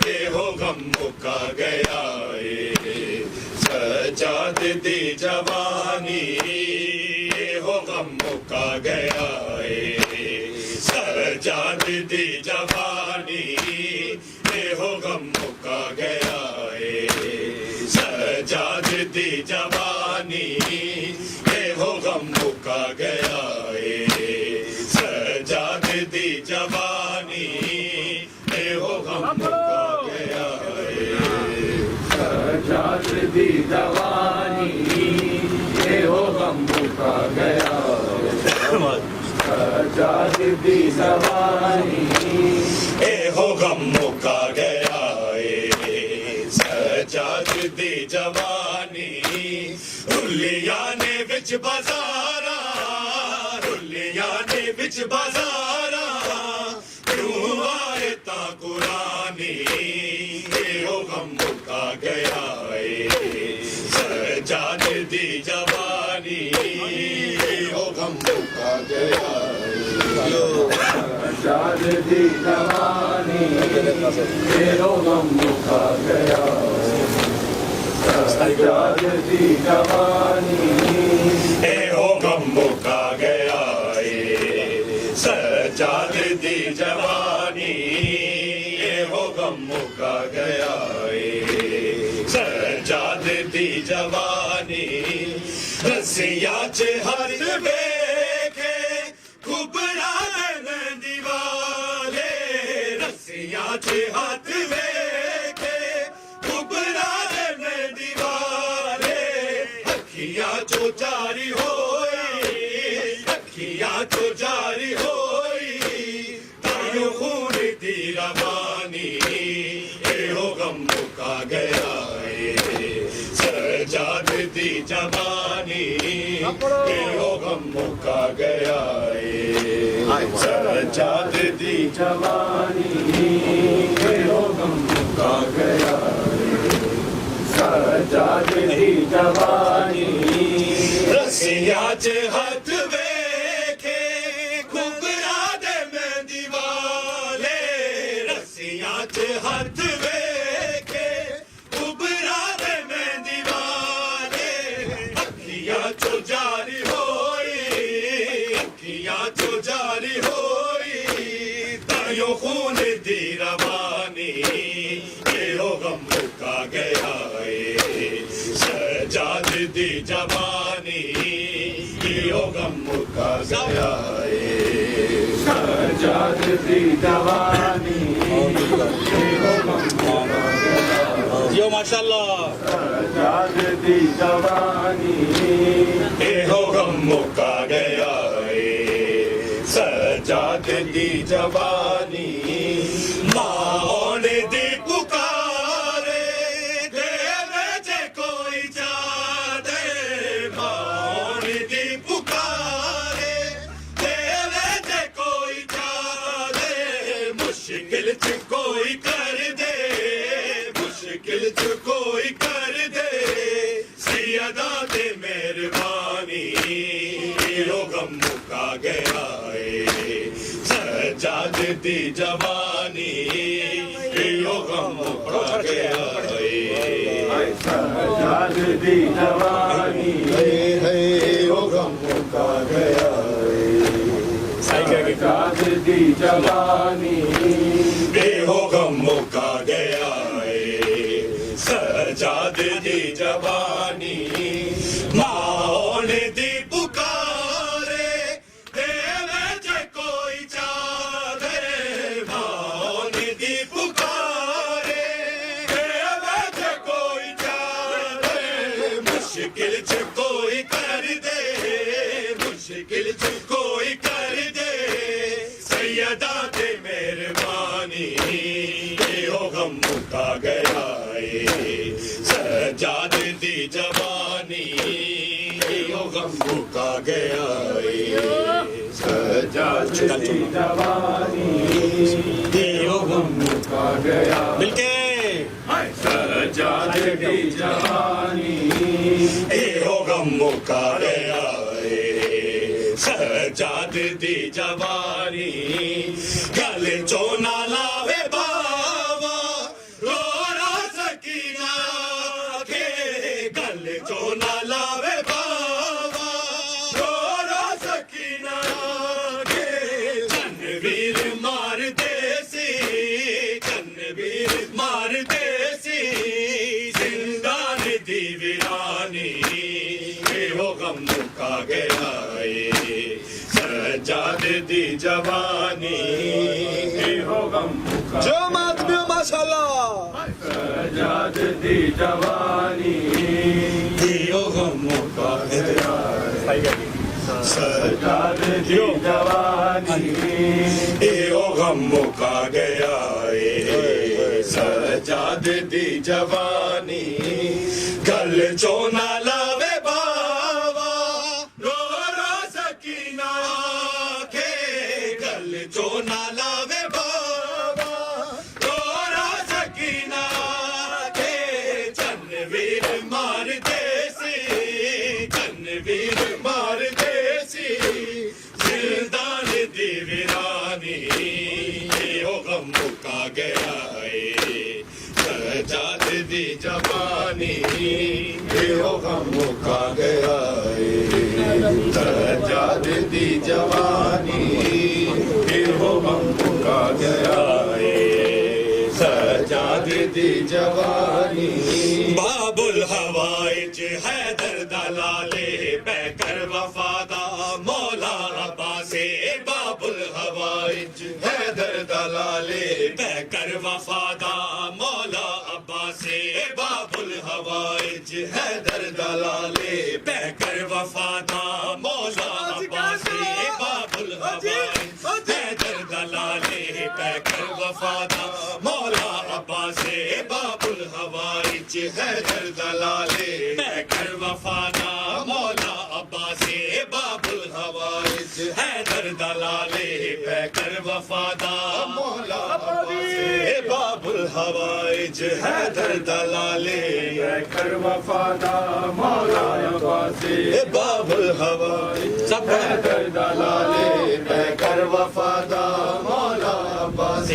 Speaker 4: یہ ہو غم مکا گیا سجاد دی جوانی یہ ہو غم مکا گیا سجاد دی جوانی یہ ہو غم مکا گیا سجاد دی جوانی یہ ہو غم مکا گیا سجاد دی جوانی یہ ہو غم مکا گیا سجاد دی جوانی یہ ہو غم مکا گیا سجاد دی جوانی اے ہو غم مکا گیا سجاد دی جوانی رلیاں نے وچ بازاراں رلیاں نے وچ بازاراں کیوں آئے تا قرآنی اے ہو غم مکا گیا سجاد دی جوانی اے ہو غم مکا گیا سجاد دی جوانی اے ہو غم مکا گیا سجاد دی جوانی اے ہو غم مکا گیا سجاد دی جوانی اے ہو غم مکا گیا سجاد دی جوانی رسیاں چ ہاتھ ویکھے کبرا مہندی والے رسیاں چ ہاتھ ویکھے کبرا مہندی والے اکھیاں چو جاری ہوئی اکھیاں چو جاری ہوئی تائیوں خون دی روانی اے ہو غم مکا گیا سجاد دی جوانی اے ہو غم مکا گیا سجاد دی جوانی اے ہو غم مکا گیا سجاد دی جوانی رسیاں چ ہاتھ ویکھے کبرا دے مہندی والے رسیاں چ ہاتھ ویکھے کبرا دے مہندی والے اکھیاں چو جاری ہوئی اکھیاں چو جاری ہوئی تائیوں خون دی روانی اے ہو غم مکا گیا سجاد دی جوانی اے ہو غم مکا گیا سجاد دی جوانی اے ہو غم مکا گیا
Speaker 2: جیو ماشاءاللہ
Speaker 4: سجاد دی جوانی اے ہو غم مکا گیا سجاد دی جوانی ماں نے دی پکارے دے وجہ کوئی جا دے ماں نے دی پکارے دے وجہ کوئی جا دے مشکل چ کوئی کر دے مشکل چ کوئی کر دے سیدہ دے مہربانی ہو غم مکا گیا سجاد دی جوانی ہو غم مکا گیا
Speaker 6: سجاد دی جوانی
Speaker 4: ہے وہ غم کا گیا
Speaker 6: سجاد دی جوانی
Speaker 4: بے ہو غم کا گیا سجاد دی جوانی ماں نے دی پکارے کوئی چادر ماں نے دی پکارے کوئی چادر مشکل چ کوئی کر دے مشکل چ کوئی کر دے سیدہ تے مہربانی یہ ہو غم کا گیا سجاد دی جوانی یہ ہو غم کا گیا
Speaker 6: سجاد دی جوانی
Speaker 4: یہ ہو غم
Speaker 6: کا گیا
Speaker 4: مل کے
Speaker 6: سجاد دی جوانی
Speaker 4: یہ ہو غم کا گیا سجاد دی جوانی گل چونا لاوے باوا رو رو سکینہ کے گل چونا لاوے باوا رو رو سکینہ کے چنویر مار دیسی چنویر مار دیسی زندان دی ویرانی یہ ہو غم کا گیا سجاد دی جوانی
Speaker 6: یہ ہو غم کا
Speaker 2: جو آدمی ماشاء اللہ
Speaker 6: سجاد دی جوانی
Speaker 4: یہ ہو غم کا گیا
Speaker 6: سجاد دی جوانی
Speaker 4: یہ ہو غم کا گیا سجاد دی جوانی گل چونا لاوے باوا رو رو سکینہ کے گل چونا لاوے باوا رو رو سکینہ کے چنویر مار دیسی چنویر مار دیسی زندان دی ویرانی یہ ہو غم کا گیا سجاد دی جوانی یہ ہو غم کا گیا سجاد دی جوانی یہ ہو غم کا گیا سجاد دی جوانی باب الحوائج حیدر دلالے پہ کر وفادہ مولا عباس باب الحوائج حیدر دلالے پہ کر وفادہ مولا عباس باب الحوائج حیدر دلالے پہ کر وفادہ مولا عباس باب الحوائج حیدر دلالے پہ کر وفادہ مولا عباس باب الحوائج حیدر دلالے پہ کر وفادہ مولا عباس باب الحوائج حیدر دلالے پہ کر وفادہ مولا عباس باب الحوائج حیدر دلالے
Speaker 6: کر وفادہ مولا عباس
Speaker 4: باب الحوائج
Speaker 6: حیدر دلالے
Speaker 4: پہ کر وفادہ مولا عباس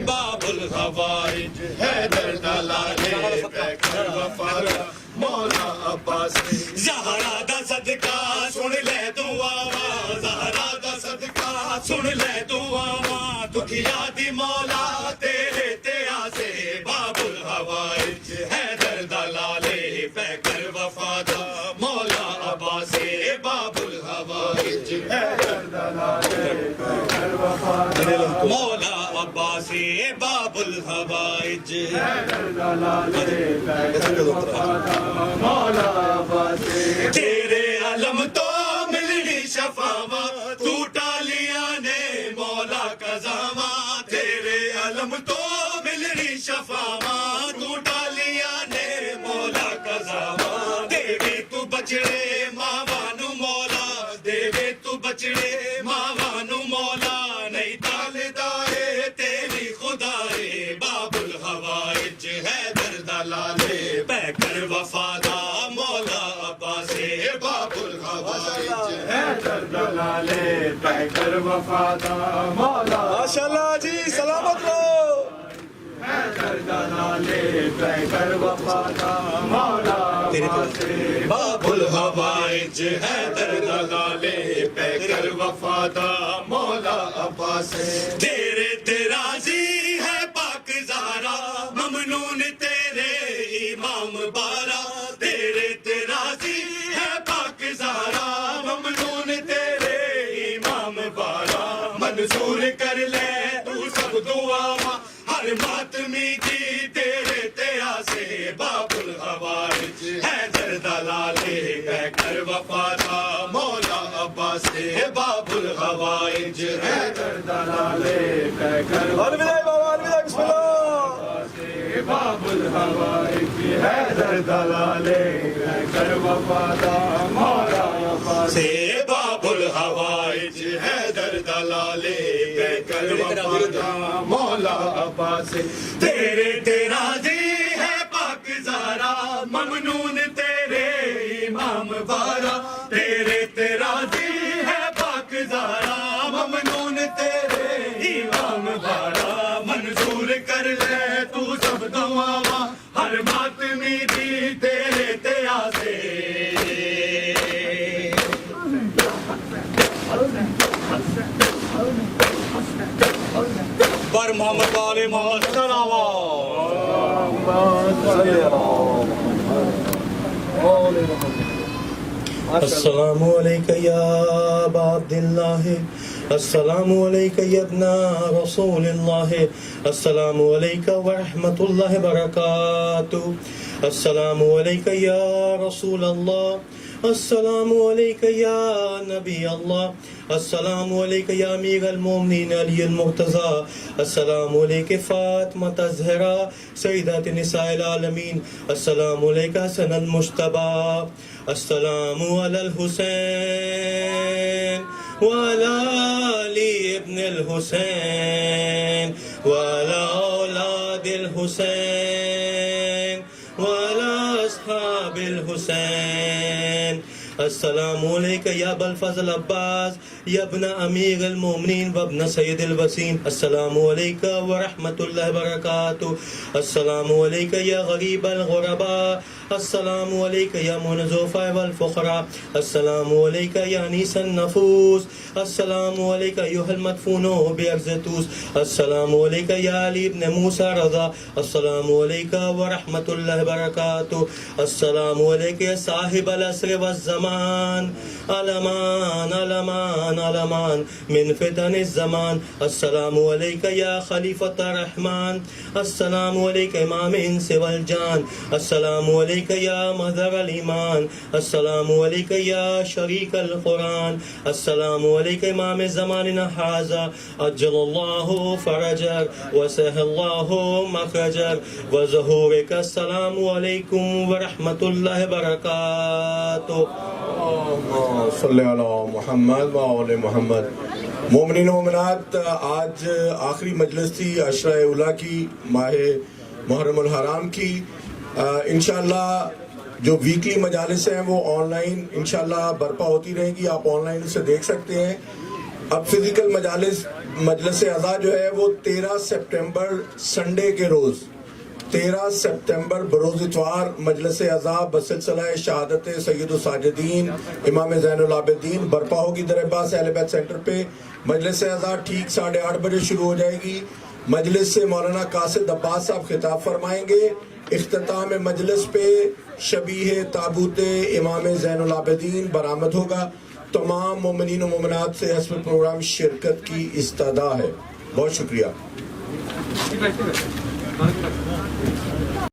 Speaker 4: باب الحوائج حیدر دلالے پہ کر وفادہ مولا عباس زہرا دا صدقہ سن لے دعاواں زہرا دا صدقہ سن لے دعاواں دکھیا دی مولا تیرے تے آسے باب الحوائج حیدر دلالے پہ کر وفادہ مولا عباس باب الحوائج حیدر
Speaker 6: دلالے کر وفادہ
Speaker 4: مولا عباس باب الحوائج
Speaker 6: حیدر دلالے کر وفادہ مولا عباس
Speaker 4: تیرے علم تو ملنی شفاواں ٹوٹا لیا نے مولا قزاواں تیرے علم تو ملنی شفاواں ٹوٹا لیا نے مولا قزاواں دیوے تو بچڑے ماوانو مولا دیوے تو بچڑے ماوانو مولا نہیں تالدارے تیری خدائے باب الحوائج حیدر دلالے پہ کر وفادہ مولا عباس باب الحوائج
Speaker 6: حیدر دلالے پہ کر وفادہ مولا
Speaker 2: ماشاء اللہ جی سلامت رہو
Speaker 6: حیدر دلالے پہ کر وفادہ مولا
Speaker 4: باب الحوائج حیدر دلالے پیکر وفادہ مولا عباس تیرے ترازی ہے پاک زارا ممنون تیرے امام بارا تیرے ترازی ہے پاک زارا ممنون تیرے امام بارا منظور کر لے تو سب دعا ہر ماتمی کی تیرے تیا سے باب الحوائج حیدر دلالے پیکر وفادہ مولا عباس باب الحوائج حیدر
Speaker 6: دلالے پیکر باب الحوائج حیدر دلالے پیکر وفادہ مولا عباس
Speaker 4: باب الحوائج حیدر دلالے پیکر وفادہ مولا عباس تیرے ترازی ہے پاک زارا ممنون تیرے امام بارا تیرے ترازی ہے پاک زارا ممنون تیرے امام بارا منظور کر لے تو سب دعا ہر ماتمی دی تیرے تیا سے پر محمد والے محمد
Speaker 7: السلام علیکہ یا ابا عبداللہ السلام علیکہ یا ابن رسول اللہ السلام علیکہ ورحمۃ اللہ وبرکاتہ السلام علیکہ یا رسول اللہ السلام علیکہ یا نبی اللہ السلام علیکہ یا امیر المومنین علی المرتضی السلام علیکہ فاطمہ الزہرا سیدات نساء العالمین السلام علیکہ حسن المجتبی السلام علی الحسین وعلی علی ابن الحسین وعلی اولاد الحسین وعلی اصحاب الحسین السلام علیکہ یا ابا الفضل عباس یا ابن امیر المومنین و ابن سید الوسیم السلام علیکہ ورحمۃ اللہ وبرکاتہ السلام علیکہ یا غریب الغرباء السلام علیکہ یا منظوفہ والفقراء السلام علیکہ یا انیس النفوس السلام علیکہ ایھا المدفون بارض طوس السلام علیکہ یا علی ابن موسیٰ رضا السلام علیکہ ورحمۃ اللہ وبرکاتہ السلام علیکہ یا صاحب العصر والزمان علمان علمان علمان من فتن الزمان السلام علیکہ یا خلیفۃ الرحمن السلام علیکہ امام انس والجان السلام علیکہ یا مظہر الایمان السلام علیکہ یا شریک القرآن السلام علیکہ امام زماننا ھذا عجل اللہ فرجک وسهل اللہ مخرجک وظہورک السلام علیکم ورحمۃ اللہ وبرکاتہ
Speaker 5: صلی علی محمد و آل محمد مومنین و مومنات آج آخری مجلس تھی عشرہ اولیٰ کی ماہ محرم الحرام کی انشاءاللہ جو ویکلی مجالس ہیں وہ آن لائن انشاءاللہ برپا ہوتی رہیں گی آپ آن لائن اسے دیکھ سکتے ہیں اب فزیکل مجلس عزا جو ہے وہ 13 سپٹمبر سنڈے کے روز 13 سپٹمبر بروز اتوار مجلس عزا بسلسلہ شہادت سید الساجدین امام زین العابدین برپا ہوگی در عباس اہل بیت سینٹر پہ مجلس عزا ٹھیک 8:30 بجے شروع ہو جائے گی مجلس سے مولانا قاصد عباس صاحب خطاب فرمائیں گے اختتام مجلس پہ شبیہ تابوت امام زین العابدین برآمد ہوگا تمام مومنین و مومنات سے اس پروگرام شرکت کی استدعا ہے بہت شکریہ